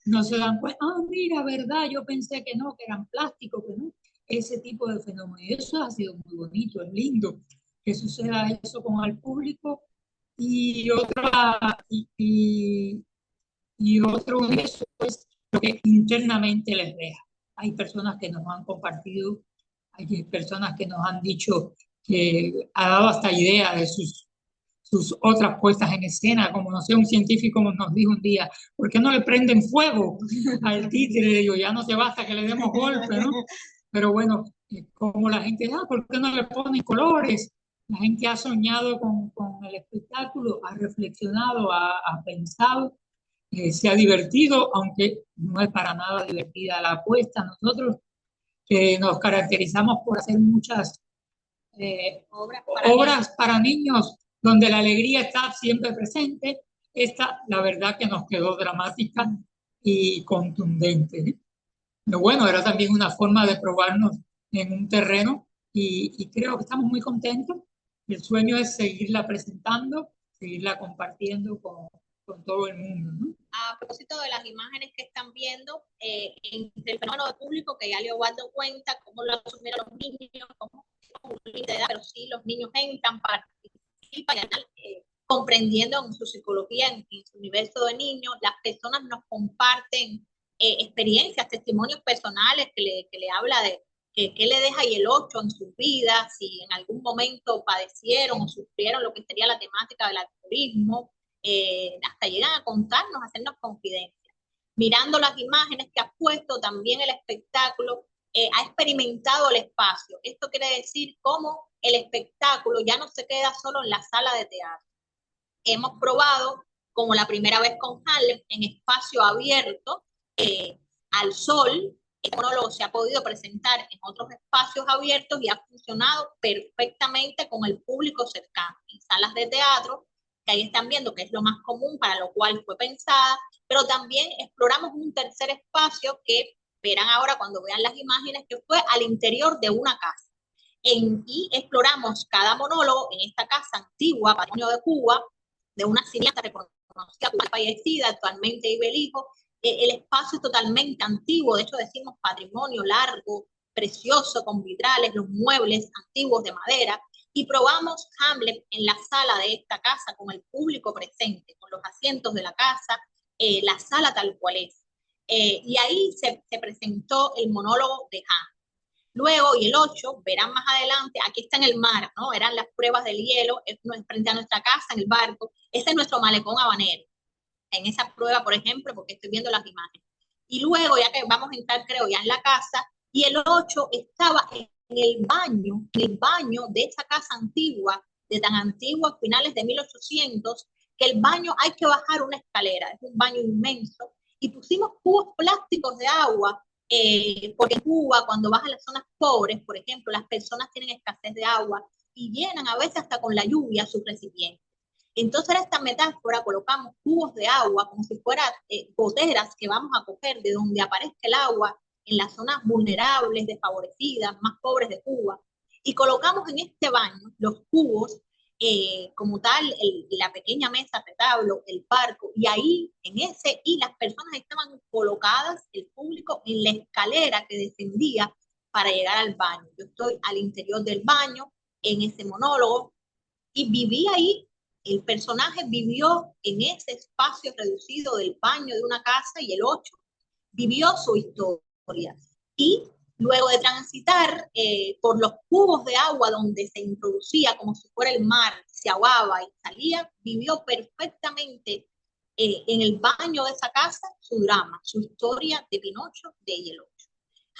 Speaker 4: no se dan cuenta, ah, mira, verdad, yo pensé que no, que eran plásticos, que no. Ese tipo de fenómenos. Y eso ha sido muy bonito, es lindo que suceda eso con el público. Y otro de eso es lo que internamente les deja. Hay personas que nos han compartido, hay personas que nos han dicho que ha dado hasta idea de sus otras puestas en escena, como no sé, un científico nos dijo un día, ¿por qué no le prenden fuego al títere? Digo, ya no te basta que le demos golpe, ¿no? Pero bueno, como la gente, ah, ¿por qué no le ponen colores? La gente ha soñado con el espectáculo, ha reflexionado, ha pensado, se ha divertido, aunque no es para nada divertida la apuesta. Nosotros que nos caracterizamos por hacer muchas obras para niños donde la alegría está siempre presente. Esta, la verdad que nos quedó dramática y contundente. Pero bueno, era también una forma de probarnos en un terreno y creo que estamos muy contentos. El sueño es seguirla presentando, seguirla compartiendo con todo el mundo, ¿no?
Speaker 2: A propósito de las imágenes que están viendo, entre el fenómeno de público que ya Leobardo cuenta, cómo lo asumieron los niños, cómo pero sí los niños entran, participan, comprendiendo en su psicología, en su universo de niños, las personas nos comparten experiencias, testimonios personales que le habla de qué le deja y el 8 en sus vidas, si en algún momento padecieron o sufrieron lo que sería la temática del alcoholismo, hasta llegan a contarnos, a hacernos confidencias. Mirando las imágenes que has puesto, también el espectáculo, ha experimentado el espacio. Esto quiere decir cómo el espectáculo ya no se queda solo en la sala de teatro. Hemos probado, como la primera vez con Harlem, en espacio abierto, al sol. El monólogo se ha podido presentar en otros espacios abiertos y ha funcionado perfectamente con el público cercano, en salas de teatro, que ahí están viendo que es lo más común, para lo cual fue pensada, pero también exploramos un tercer espacio que verán ahora cuando vean las imágenes, que fue al interior de una casa. Y exploramos cada monólogo en esta casa antigua, Patrimonio de Cuba, de una cineasta reconocida, fallecida, actualmente vive el hijo. El espacio es totalmente antiguo, de hecho decimos patrimonio largo, precioso, con vitrales, los muebles antiguos de madera, y probamos Hamlet en la sala de esta casa con el público presente, con los asientos de la casa, la sala tal cual es. Y ahí se presentó el monólogo de Hamlet. Luego, y el 8, verán más adelante, aquí está en el mar, ¿no? Eran las pruebas del hielo, es frente a nuestra casa, en el barco. Ese es nuestro malecón habanero. En esa prueba, por ejemplo, porque estoy viendo las imágenes. Y luego, ya que vamos a entrar, creo, ya en la casa, y el 8 estaba en el baño de esa casa antigua, de tan antigua, finales de 1800, que el baño hay que bajar una escalera, es un baño inmenso, y pusimos cubos plásticos de agua, porque en Cuba, cuando vas a las zonas pobres, por ejemplo, las personas tienen escasez de agua y llenan a veces hasta con la lluvia sus recipientes. Entonces, en esta metáfora colocamos cubos de agua como si fueran goteras que vamos a coger de donde aparezca el agua en las zonas vulnerables, desfavorecidas, más pobres de Cuba, y colocamos en este baño los cubos, como tal, la pequeña mesa, retablo, el barco, y ahí, y las personas estaban colocadas, el público, en la escalera que descendía para llegar al baño. Yo estoy al interior del baño, en ese monólogo, y viví ahí. El personaje vivió en ese espacio reducido del baño de una casa, y el 8 vivió su historia. Y luego de transitar por los cubos de agua donde se introducía como si fuera el mar, se ahogaba y salía, vivió perfectamente en el baño de esa casa su drama, su historia de Pinocho de el 8.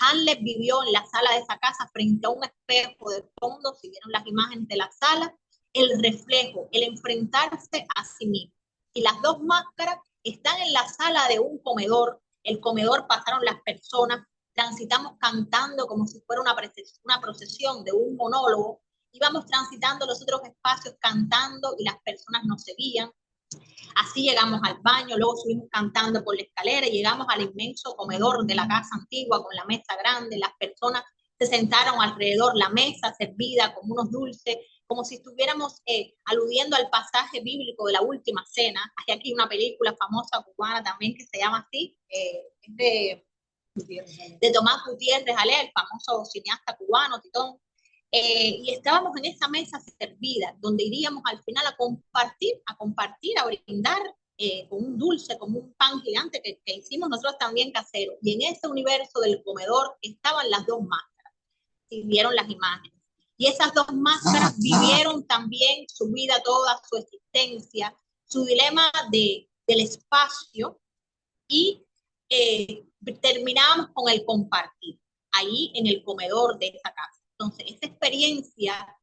Speaker 2: Hamlet vivió en la sala de esa casa frente a un espejo de fondo, si vieron las imágenes de la sala, el reflejo, el enfrentarse a sí mismo. Y las dos máscaras están en la sala de un comedor. El comedor pasaron las personas, transitamos cantando como si fuera una procesión de un monólogo, íbamos transitando los otros espacios cantando y las personas nos seguían. Así llegamos al baño, luego subimos cantando por la escalera y llegamos al inmenso comedor de la casa antigua con la mesa grande. Las personas se sentaron alrededor, la mesa servida con unos dulces, como si estuviéramos aludiendo al pasaje bíblico de la Última Cena. Hay aquí una película famosa cubana también que se llama así, es de Tomás Gutiérrez Alea, el famoso cineasta cubano, Titón. Y estábamos en esa mesa servida, donde iríamos al final a compartir, a brindar con un dulce, como un pan gigante que hicimos nosotros también casero. Y en ese universo del comedor estaban las dos máscaras, si vieron las imágenes. Y esas dos máscaras vivieron también su vida toda, su existencia, su dilema del espacio, y terminábamos con el compartir, ahí en el comedor de esa casa. Entonces, esa experiencia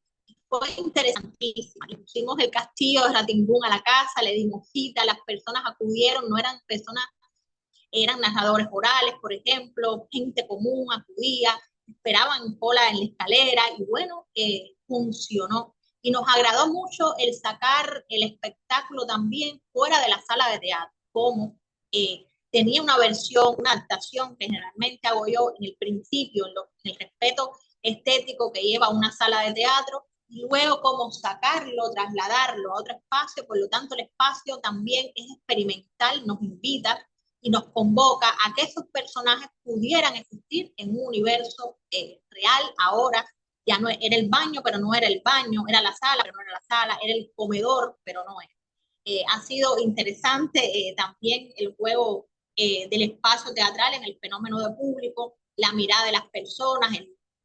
Speaker 2: fue interesantísima. Le pusimos el castillo de Ratimbún a la casa, le dimos cita, las personas acudieron, no eran personas, eran narradores orales, por ejemplo, gente común acudía, esperaban cola en la escalera, y bueno, funcionó. Y nos agradó mucho el sacar el espectáculo también fuera de la sala de teatro, como tenía una versión, una adaptación que generalmente hago yo en el principio, en el respeto estético que lleva una sala de teatro, y luego cómo sacarlo, trasladarlo a otro espacio. Por lo tanto, el espacio también es experimental, nos invita y nos convoca a que esos personajes pudieran existir en un universo real. Ahora ya no era el baño, pero no era el baño, era la sala, pero no era la sala, era el comedor, pero no era. Ha sido interesante también el juego del espacio teatral en el fenómeno de público, la mirada de las personas,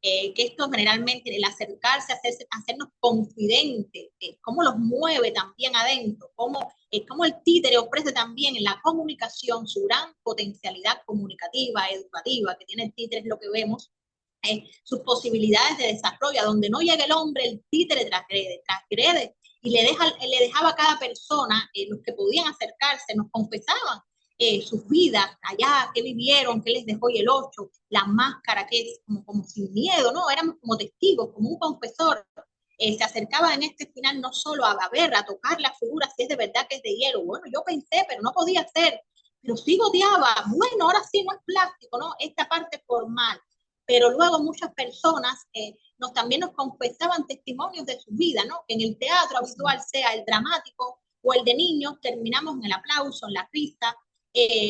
Speaker 2: que esto generalmente, el acercarse, hacernos confidentes, cómo los mueve también adentro, cómo el títere ofrece también en la comunicación su gran potencialidad comunicativa, educativa, que tiene el títere, es lo que vemos, sus posibilidades de desarrollo, a donde no llega el hombre, el títere transgrede y le dejaba a cada persona, los que podían acercarse, nos confesaban sus vidas allá, qué vivieron, qué les dejó y el ocho, la máscara que es como sin miedo, ¿no? Éramos como testigos, como un confesor. Se acercaba en este final no solo a ver, a tocar la figura, si es de verdad que es de hielo. Bueno, yo pensé, pero no podía ser. Pero sí goteaba. Bueno, ahora sí no es plástico, ¿no? Esta parte formal. Pero luego muchas personas también nos confesaban testimonios de su vida, ¿no? Que en el teatro habitual, sea el dramático o el de niños, terminamos en el aplauso, en la risa.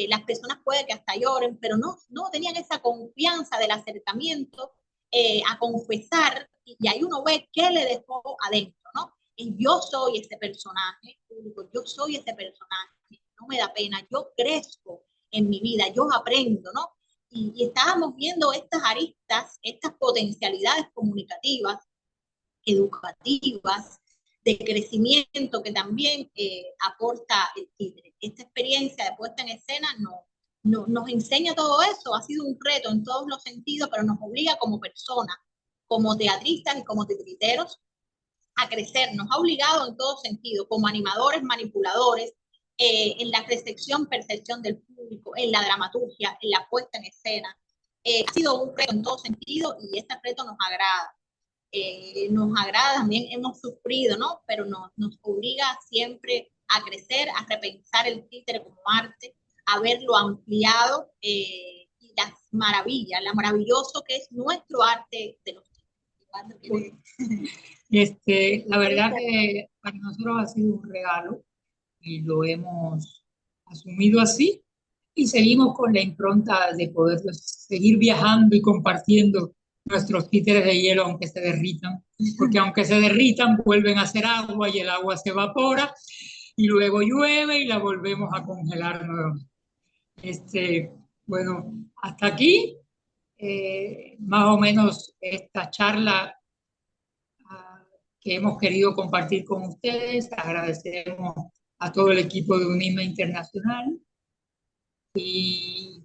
Speaker 2: Las personas puede que hasta lloren, pero no tenían esa confianza del acercamiento a confesar, y ahí uno ve qué le dejó adentro, ¿no? Y yo soy ese personaje, yo soy ese personaje, no me da pena, yo crezco en mi vida, yo aprendo, ¿no? Y estábamos viendo estas aristas, estas potencialidades comunicativas, educativas, de crecimiento que también aporta el títere. Esta experiencia de puesta en escena nos enseña todo eso, ha sido un reto en todos los sentidos, pero nos obliga como personas, como teatristas y como titiriteros, a crecer, nos ha obligado en todo sentido, como animadores, manipuladores, en la recepción, percepción del público, en la dramaturgia, en la puesta en escena. Ha sido un reto en todo sentido y este reto nos agrada, también hemos sufrido, ¿no? Pero nos obliga siempre a crecer, a repensar el títere como arte, a verlo ampliado y las maravillas, lo maravilloso que es nuestro arte de los títeres.
Speaker 4: La verdad que para nosotros ha sido un regalo y lo hemos asumido así y seguimos con la impronta de poder seguir viajando y compartiendo nuestros títeres de hielo aunque se derritan, porque aunque se derritan vuelven a ser agua y el agua se evapora y luego llueve y la volvemos a congelar nuevamente. Bueno, hasta aquí más o menos esta charla que hemos querido compartir con ustedes. Agradecemos a todo el equipo de UNIMA Internacional y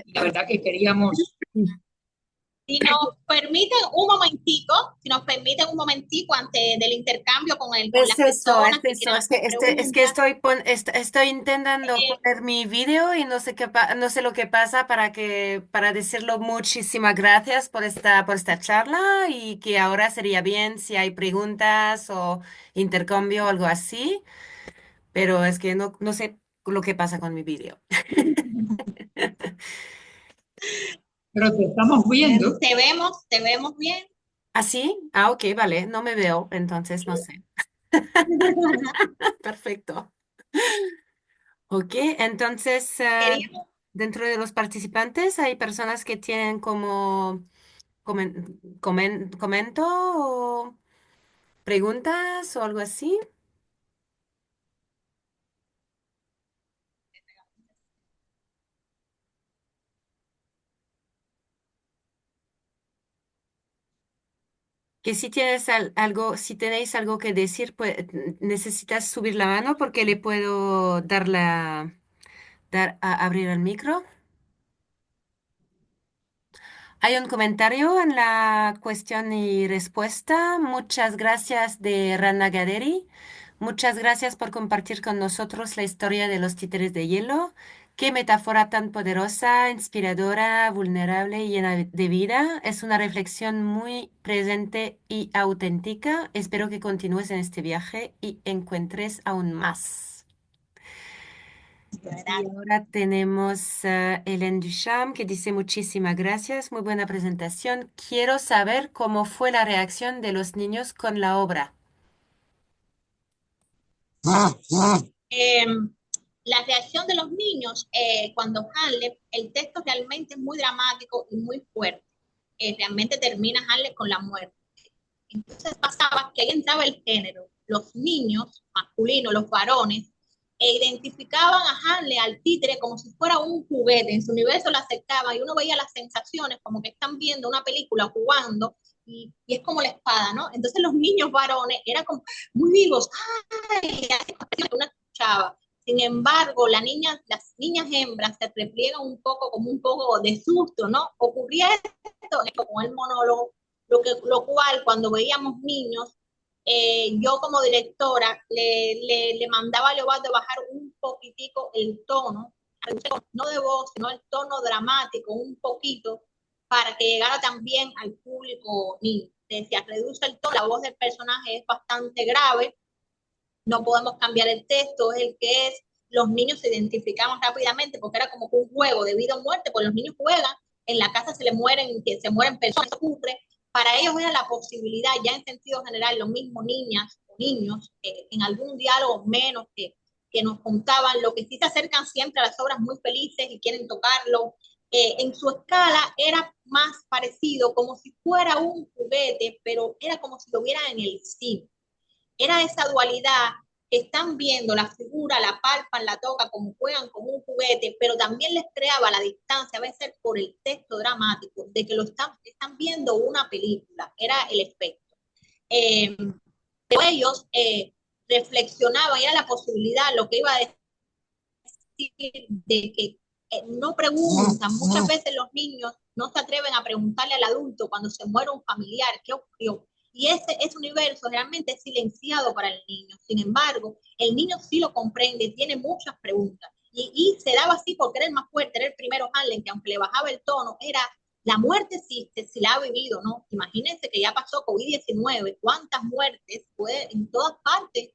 Speaker 4: la verdad que queríamos...
Speaker 2: Si nos permiten un momentico antes del intercambio con las personas que quieran hacer
Speaker 3: es que
Speaker 2: preguntas.
Speaker 3: estoy intentando poner mi video y no sé no sé lo que pasa para decirlo muchísimas gracias por esta charla y que ahora sería bien si hay preguntas o intercambio o algo así, pero es que no sé lo que pasa con mi video.
Speaker 4: Pero te estamos viendo.
Speaker 2: Te vemos bien.
Speaker 3: ¿Ah, sí? Ah, ok, vale, no me veo, entonces no sé. Perfecto. Ok, entonces
Speaker 2: Queríamos,
Speaker 3: dentro de los participantes hay personas que tienen como comento o preguntas o algo así. Que si tienes algo, si tenéis algo que decir, pues necesitas subir la mano porque le puedo abrir el micro. Hay un comentario en la cuestión y respuesta. Muchas gracias de Rana Gaderi. Muchas gracias por compartir con nosotros la historia de los títeres de hielo. Qué metáfora tan poderosa, inspiradora, vulnerable y llena de vida. Es una reflexión muy presente y auténtica. Espero que continúes en este viaje y encuentres aún más. Y ahora tenemos a Hélène Duchamp que dice muchísimas gracias, muy buena presentación. Quiero saber cómo fue la reacción de los niños con la obra.
Speaker 2: eh, la reacción de los niños cuando Hamlet, el texto realmente es muy dramático y muy fuerte. Realmente termina Hamlet con la muerte. Entonces pasaba que ahí entraba el género. Los niños masculinos, los varones, identificaban a Hanley, al títere, como si fuera un juguete, en su universo lo acercaban y uno veía las sensaciones como que están viendo una película jugando y es como la espada, ¿no? Entonces los niños varones eran como muy vivos, ¡ay! Uno escuchaba. Sin embargo, las niñas hembras se repliegan un poco como un poco de susto, ¿no? Ocurría esto con el monólogo, lo cual cuando veíamos niños, yo como directora le mandaba a Leobardo bajar un poquitico el tono, no de voz, sino el tono dramático, un poquito, para que llegara también al público niño. Decía, reduce el tono, la voz del personaje es bastante grave, no podemos cambiar el texto, es el que es, los niños se identificaban rápidamente porque era como un juego de vida o muerte, pues los niños juegan, en la casa se mueren personas, ocurre, para ellos era la posibilidad, ya en sentido general, los mismos niñas o niños, en algún diálogo menos que nos contaban, lo que sí se acercan siempre a las obras muy felices y quieren tocarlo, en su escala era más parecido, como si fuera un juguete, pero era como si lo vieran en el cine. Era esa dualidad que están viendo la figura, la palpan, la tocan, como juegan como un juguete, pero también les creaba la distancia, a veces por el texto dramático, de que están viendo una película, era el efecto. Pero ellos reflexionaban, era la posibilidad, lo que iba a decir, de que no preguntan, muchas veces los niños no se atreven a preguntarle al adulto cuando se muere un familiar, ¿qué ocurrió? Y ese universo realmente es silenciado para el niño. Sin embargo, el niño sí lo comprende, tiene muchas preguntas. Y se daba así porque era el más fuerte, era el primero Harlem, que aunque le bajaba el tono, era la muerte existe, si la ha vivido, ¿no? Imagínense que ya pasó COVID-19, cuántas muertes en todas partes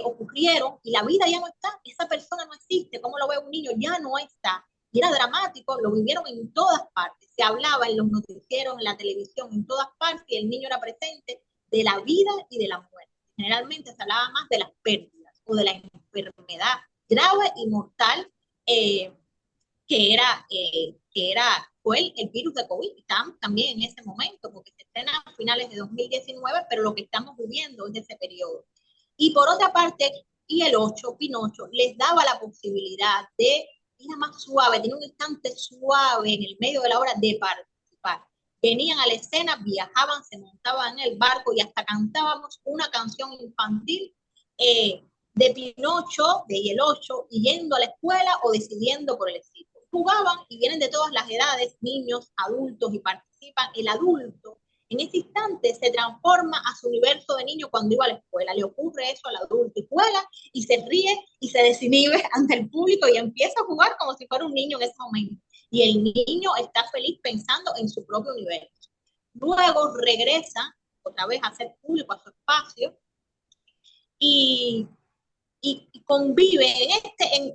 Speaker 2: ocurrieron y la vida ya no está, esa persona no existe, ¿cómo lo ve un niño? Ya no está. Y era dramático, lo vivieron en todas partes, se hablaba en los noticieros, en la televisión, en todas partes, y el niño era presente de la vida y de la muerte. Generalmente se hablaba más de las pérdidas o de la enfermedad grave y mortal fue el virus de COVID. Estamos también en ese momento, porque se estrena a finales de 2019, pero lo que estamos viviendo es ese periodo. Y por otra parte, y el 8, Pinocho, les daba la posibilidad de, era más suave, tenía un instante suave en el medio de la obra de participar. Venían a la escena, viajaban, se montaban en el barco y hasta cantábamos una canción infantil de Pinocho, de el 8, yendo a la escuela o decidiendo por el estilo. Jugaban y vienen de todas las edades, niños, adultos, y participan. El adulto en ese instante se transforma a su universo de niño cuando iba a la escuela. Le ocurre eso al adulto y juega y se ríe y se desinhibe ante el público y empieza a jugar como si fuera un niño en ese momento. Y el niño está feliz pensando en su propio universo. Luego regresa otra vez a hacer público a su espacio y convive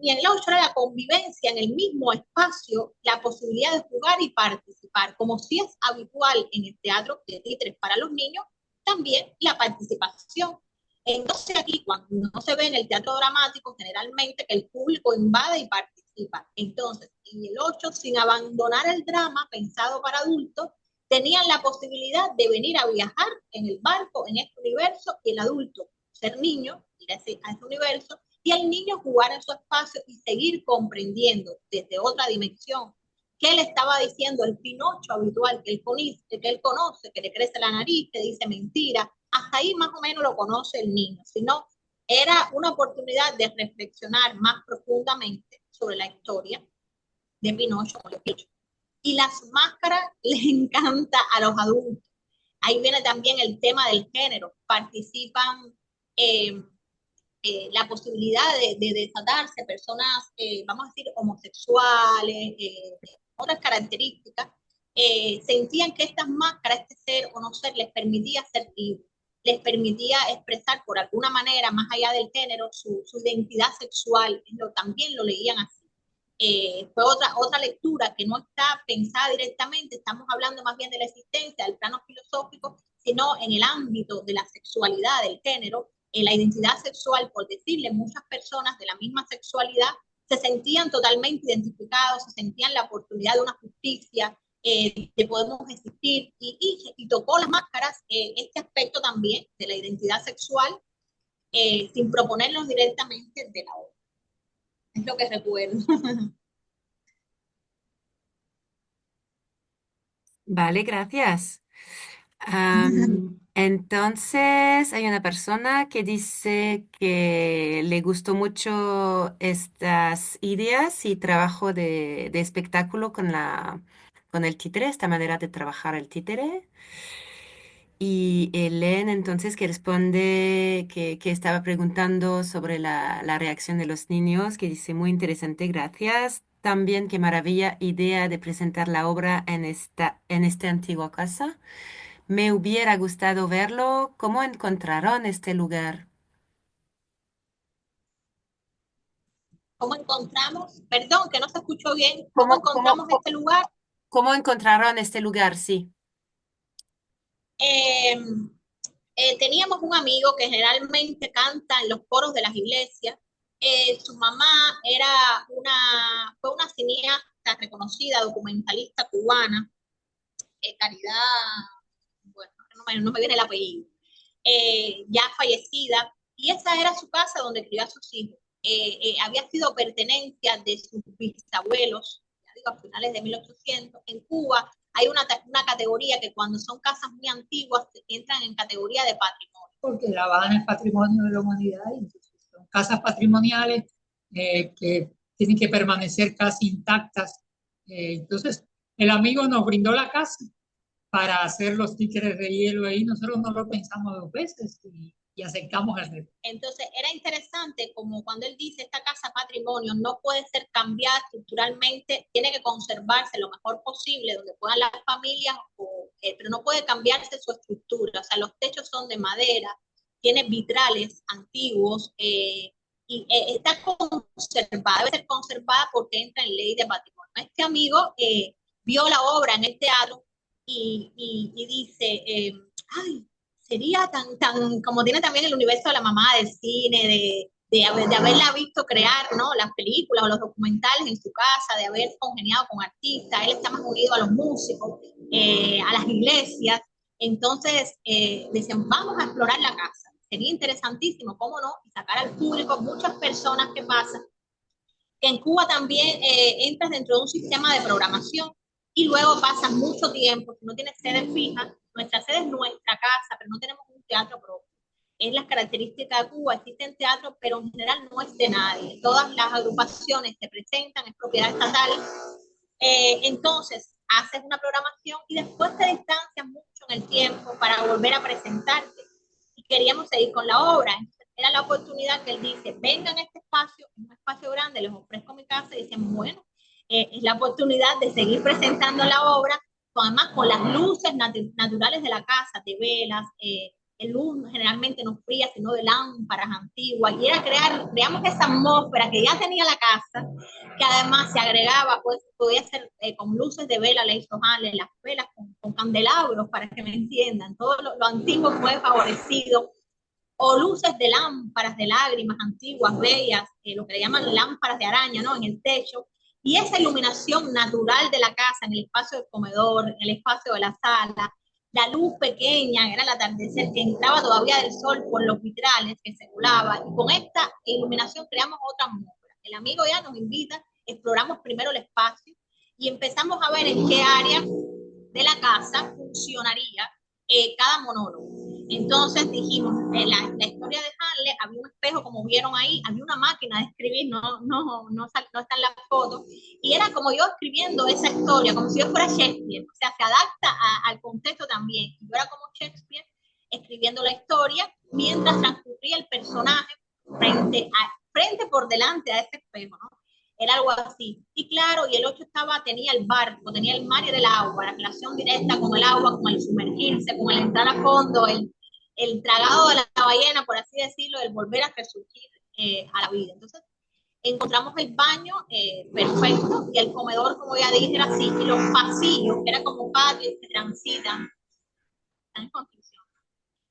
Speaker 2: y en el 8 era la convivencia en el mismo espacio, la posibilidad de jugar y participar, como si es habitual en el teatro de títeres para los niños, también la participación. Entonces aquí, cuando no se ve en el teatro dramático, generalmente que el público invade y participa. Entonces, en el 8, sin abandonar el drama pensado para adultos, tenían la posibilidad de venir a viajar en el barco, en este universo, y el adulto, ser niño, ir a ese universo, y el niño jugar en su espacio y seguir comprendiendo desde otra dimensión qué le estaba diciendo el Pinocho habitual que él conoce, que le crece la nariz, que dice mentira. Hasta ahí más o menos lo conoce el niño. Si no, era una oportunidad de reflexionar más profundamente sobre la historia de Pinocho. Y las máscaras les encanta a los adultos. Ahí viene también el tema del género. Participan la posibilidad de desatarse personas, vamos a decir, homosexuales, otras características, sentían que estas máscaras, este ser o no ser, les permitía ser libres, les permitía expresar por alguna manera, más allá del género, su identidad sexual, también lo leían así. Fue otra lectura que no está pensada directamente, estamos hablando más bien de la existencia del plano filosófico, sino en el ámbito de la sexualidad, del género, la identidad sexual, por decirle, muchas personas de la misma sexualidad se sentían totalmente identificados, se sentían la oportunidad de una justicia, de podemos existir, y tocó las máscaras este aspecto también de la identidad sexual, sin proponernos directamente de la obra. es lo que recuerdo.
Speaker 3: Vale, gracias. Entonces, hay una persona que dice que le gustó mucho estas ideas y trabajo de espectáculo con el títere, esta manera de trabajar el títere. Y Ellen entonces que responde que estaba preguntando sobre la reacción de los niños, que dice muy interesante, gracias. También qué maravilla idea de presentar la obra en esta antigua casa. Me hubiera gustado verlo. ¿Cómo encontraron este lugar?
Speaker 2: ¿Cómo encontramos? Perdón, que no se escuchó bien. ¿Cómo
Speaker 3: ¿Cómo, cómo,
Speaker 2: encontramos este lugar?
Speaker 3: cómo encontraron este lugar? Sí.
Speaker 2: Eh, Teníamos un amigo que generalmente canta en los coros de las iglesias. Su mamá fue una cineasta reconocida, documentalista cubana, Caridad, bueno, no me viene el apellido, ya fallecida, y esa era su casa donde crió a sus hijos. Había sido pertenencia de sus bisabuelos, ya digo, a finales de 1800. En Cuba hay una categoría que cuando son casas muy antiguas entran en categoría de patrimonio.
Speaker 4: Porque La Habana es patrimonio de la humanidad y entonces son casas patrimoniales que tienen que permanecer casi intactas. Entonces, el amigo nos brindó la casa para hacer los títeres de hielo ahí. Nosotros no lo pensamos dos veces y aceptamos el reto.
Speaker 2: Entonces era interesante como cuando él dice esta casa patrimonio no puede ser cambiada estructuralmente, tiene que conservarse lo mejor posible donde puedan las familias, pero no puede cambiarse su estructura. O sea, los techos son de madera, tiene vitrales antiguos está conservada, debe ser conservada porque entra en ley de patrimonio. Este amigo vio la obra en el teatro y dice, ay, sería tan, como tiene también el universo de la mamá del cine, de haberla visto crear, ¿no? Las películas o los documentales en su casa, de haber congeniado con artistas, él está más unido a los músicos, a las iglesias. Entonces, decían, vamos a explorar la casa. Sería interesantísimo, ¿cómo no? Y sacar al público muchas personas que pasan. En Cuba también entras dentro de un sistema de programación y luego pasas mucho tiempo, si no tienes sede fija, nuestra sede es nuestra casa, pero no tenemos un teatro propio. Es las características de Cuba, existen teatros, pero en general no es de nadie. Todas las agrupaciones se presentan, es propiedad estatal. Entonces, haces una programación y después te distancias mucho en el tiempo para volver a presentarte. Y queríamos seguir con la obra. Entonces, era la oportunidad que él dice, vengan a este espacio, es un espacio grande, les ofrezco mi casa, y dicen, bueno, es la oportunidad de seguir presentando la obra, además con las luces naturales de la casa, de velas, el luz generalmente no fría, sino de lámparas antiguas, y era creamos esa atmósfera que ya tenía la casa, que además se agregaba, pues podía ser con luces de vela, le hizo Hanley, las velas con candelabros, para que me entiendan, todo lo antiguo fue favorecido, o luces de lámparas de lágrimas antiguas, bellas, lo que le llaman lámparas de araña, ¿no? En el techo, y esa iluminación natural de la casa, en el espacio del comedor, en el espacio de la sala, la luz pequeña, era el atardecer, que entraba todavía del sol por los vitrales que se colaba, y con esta iluminación creamos otra atmósfera. El amigo ya nos invita, exploramos primero el espacio y empezamos a ver en qué área de la casa funcionaría cada monólogo. Entonces dijimos, en la historia de Hanley había un espejo, como vieron ahí, había una máquina de escribir, no está en la foto, y era como yo escribiendo esa historia, como si yo fuera Shakespeare, o sea, se adapta al contexto también. Yo era como Shakespeare escribiendo la historia mientras transcurría el personaje frente por delante a ese espejo, ¿no? Era algo así. Y claro, y el 8 tenía el barco, tenía el mar y el agua, la relación directa con el agua, con el sumergirse, con el entrar a fondo, el tragado de la ballena, por así decirlo, el volver a resurgir a la vida. Entonces, encontramos el baño perfecto y el comedor, como ya dije, era así, y los pasillos, que era como patios que transitan, están en construcción.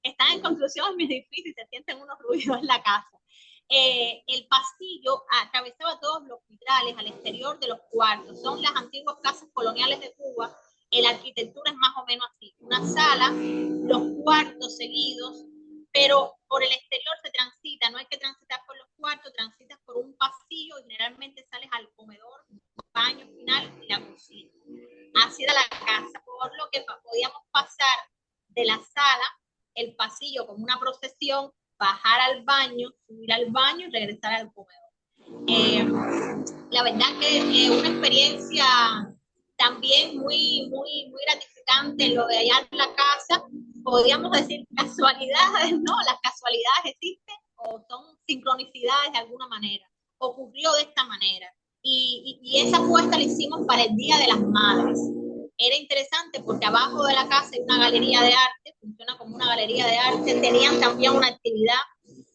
Speaker 2: Están en construcción en mi edificio y se sienten unos ruidos en la casa. El pasillo atravesaba todos los vitrales al exterior de los cuartos. Son las antiguas casas coloniales de Cuba. La arquitectura es más o menos así. Una sala, los cuartos seguidos, pero por el exterior se transita, no hay que transitar por los cuarto, transitas por un pasillo y generalmente sales al comedor, baño final y la cocina. Así era la casa, por lo que podíamos pasar de la sala, el pasillo como una procesión, bajar al baño, subir al baño y regresar al comedor. La verdad que es una experiencia también muy gratificante lo de allá en la casa. Podríamos decir casualidades, ¿no? Las casualidades existen o son sincronicidades de alguna manera. Ocurrió de esta manera. Y esa apuesta la hicimos para el Día de las Madres. Era interesante porque abajo de la casa hay una galería de arte, funciona como una galería de arte, tenían también una actividad.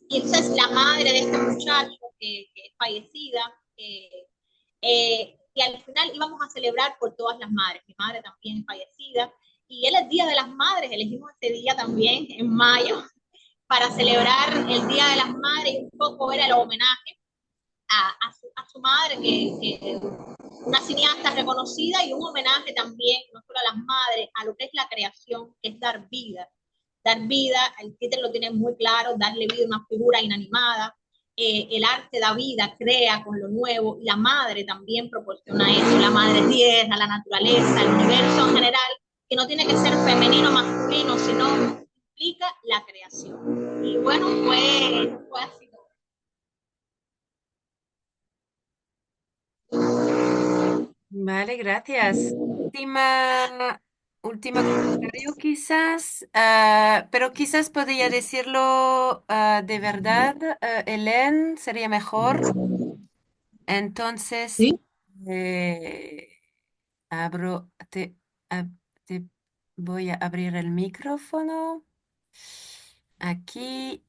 Speaker 2: Y entonces la madre de este muchacho que es fallecida, y al final íbamos a celebrar por todas las madres. Mi madre también es fallecida. Y es el Día de las Madres, elegimos este día también en mayo para celebrar el Día de las Madres, y un poco era el homenaje a su madre, que una cineasta reconocida, y un homenaje también, no solo a las madres, a lo que es la creación, que es dar vida. Dar vida, el título lo tiene muy claro, darle vida a una figura inanimada. El arte da vida, crea con lo nuevo, y la madre también proporciona eso, la madre tierra, la naturaleza, el universo en general, que no tiene que ser femenino o masculino, sino implica la creación. Y bueno, fue así.
Speaker 3: Vale, gracias. Última comentario quizás, pero quizás podría decirlo de verdad, Helen, sería mejor. Entonces,
Speaker 4: ¿Sí?
Speaker 3: eh, abro, te voy a abrir el micrófono. Aquí.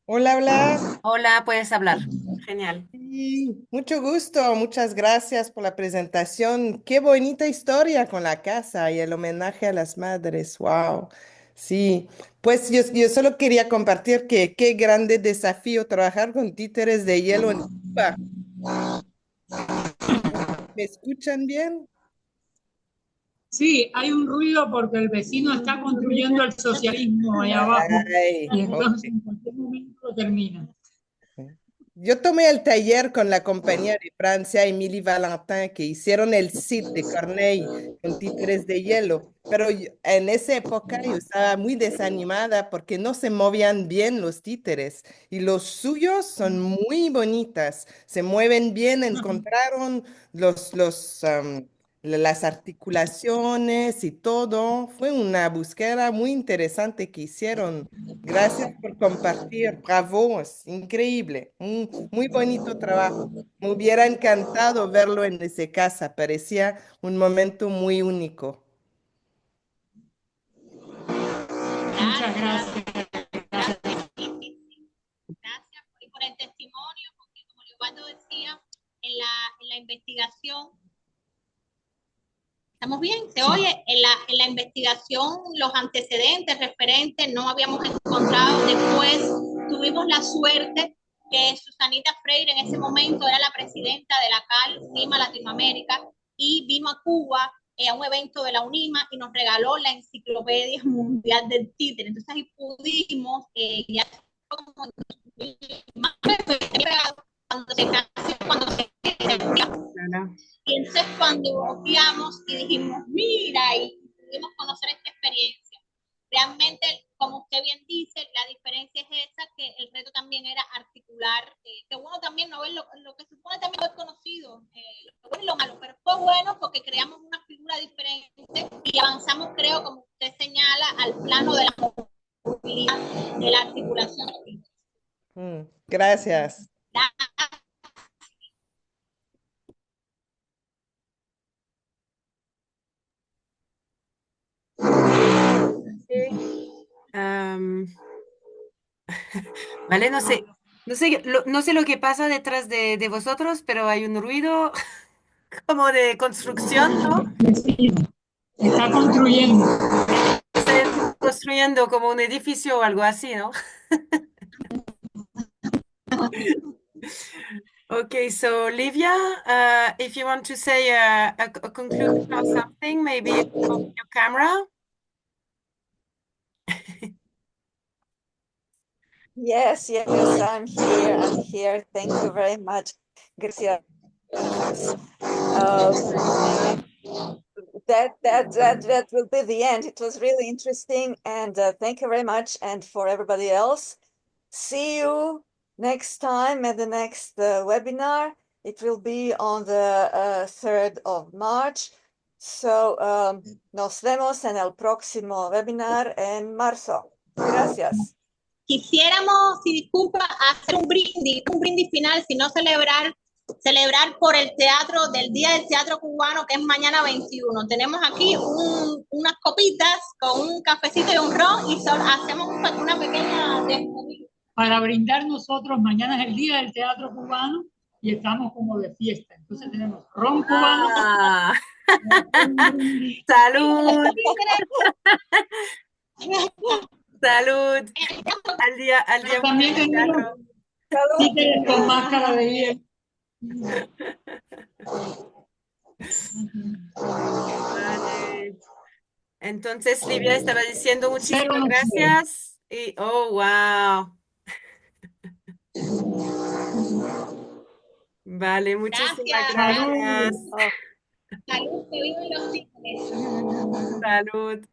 Speaker 5: Hola, hola.
Speaker 3: Hola, puedes hablar. Genial.
Speaker 5: Sí, mucho gusto, muchas gracias por la presentación. Qué bonita historia con la casa y el homenaje a las madres. Wow. Sí, pues yo solo quería compartir que qué grande desafío trabajar con títeres de hielo en Cuba. ¿Me escuchan bien?
Speaker 4: Sí, hay un ruido porque el vecino está construyendo el socialismo ahí abajo
Speaker 5: Ay,
Speaker 4: y
Speaker 5: ok.
Speaker 4: entonces en cualquier momento lo termina.
Speaker 5: Yo tomé el taller con la compañía de Francia, Émilie Valentin, que hicieron el Cid de Corneille con títeres de hielo, pero en esa época yo estaba muy desanimada porque no se movían bien los títeres y los suyos son muy bonitas, se mueven bien, encontraron las articulaciones y todo. Fue una búsqueda muy interesante que hicieron. Gracias por compartir. Bravo, es increíble. Muy bonito trabajo. Me hubiera encantado verlo en esa casa. Parecía un momento muy único.
Speaker 4: Muchas gracias.
Speaker 2: Gracias por el testimonio, porque como Leopardo decía, en la investigación, ¿estamos bien? ¿Se oye? En la investigación, los antecedentes, referentes, no habíamos encontrado. Después tuvimos la suerte que Susanita Freire en ese momento era la presidenta de la CAL, UNIMA Latinoamérica, y vino a Cuba a un evento de la UNIMA y nos regaló la Enciclopedia Mundial del Títere. Entonces ahí pudimos, ya como cuando se
Speaker 3: Claro.
Speaker 2: y entonces cuando volteamos y dijimos, mira, y pudimos conocer esta experiencia. Realmente, como usted bien dice, la diferencia es esa, que el reto también era articular, que bueno también no ver lo que supone también lo conocido, lo bueno y lo malo, pero fue bueno porque creamos una figura diferente y avanzamos, creo, como usted señala, al plano de la movilidad, de la articulación.
Speaker 5: Gracias.
Speaker 3: Am, vale, no sé lo que pasa detrás de vosotros, pero hay un ruido como de construcción, ¿no?
Speaker 4: Vecino, está construyendo.
Speaker 3: Está construyendo como un edificio o algo así, ¿no? Okay, so Livia, if you want to say a conclusion or something, maybe open your camera.
Speaker 1: Yes, yes, I'm here. I'm here. Thank you very much. Gracias. That will be the end. It was really interesting, and thank you very much. And for everybody else, see you next time at the next webinar. It will be on the 3rd of March. So nos vemos en el próximo webinar en marzo. Gracias.
Speaker 2: Quisiéramos, si disculpa, hacer un brindis final, si no celebrar por el teatro del Día del Teatro Cubano, que es mañana 21. Tenemos aquí unas copitas con un cafecito y un ron y hacemos una pequeña despedida.
Speaker 4: Para brindar nosotros, mañana es el Día del Teatro Cubano y estamos como de fiesta. Entonces tenemos ron cubano.
Speaker 3: Ah. Salud. Salud. Al día
Speaker 4: También
Speaker 3: mundial del
Speaker 4: tenemos
Speaker 3: teatro.
Speaker 4: títeres con máscara de hielo.
Speaker 3: Vale. Entonces, Livia estaba diciendo muchísimas
Speaker 4: Cero noche.
Speaker 3: gracias. Y, oh, wow. Vale, muchísimas gracias.
Speaker 2: Salud, que viven los títeres.
Speaker 3: Salud.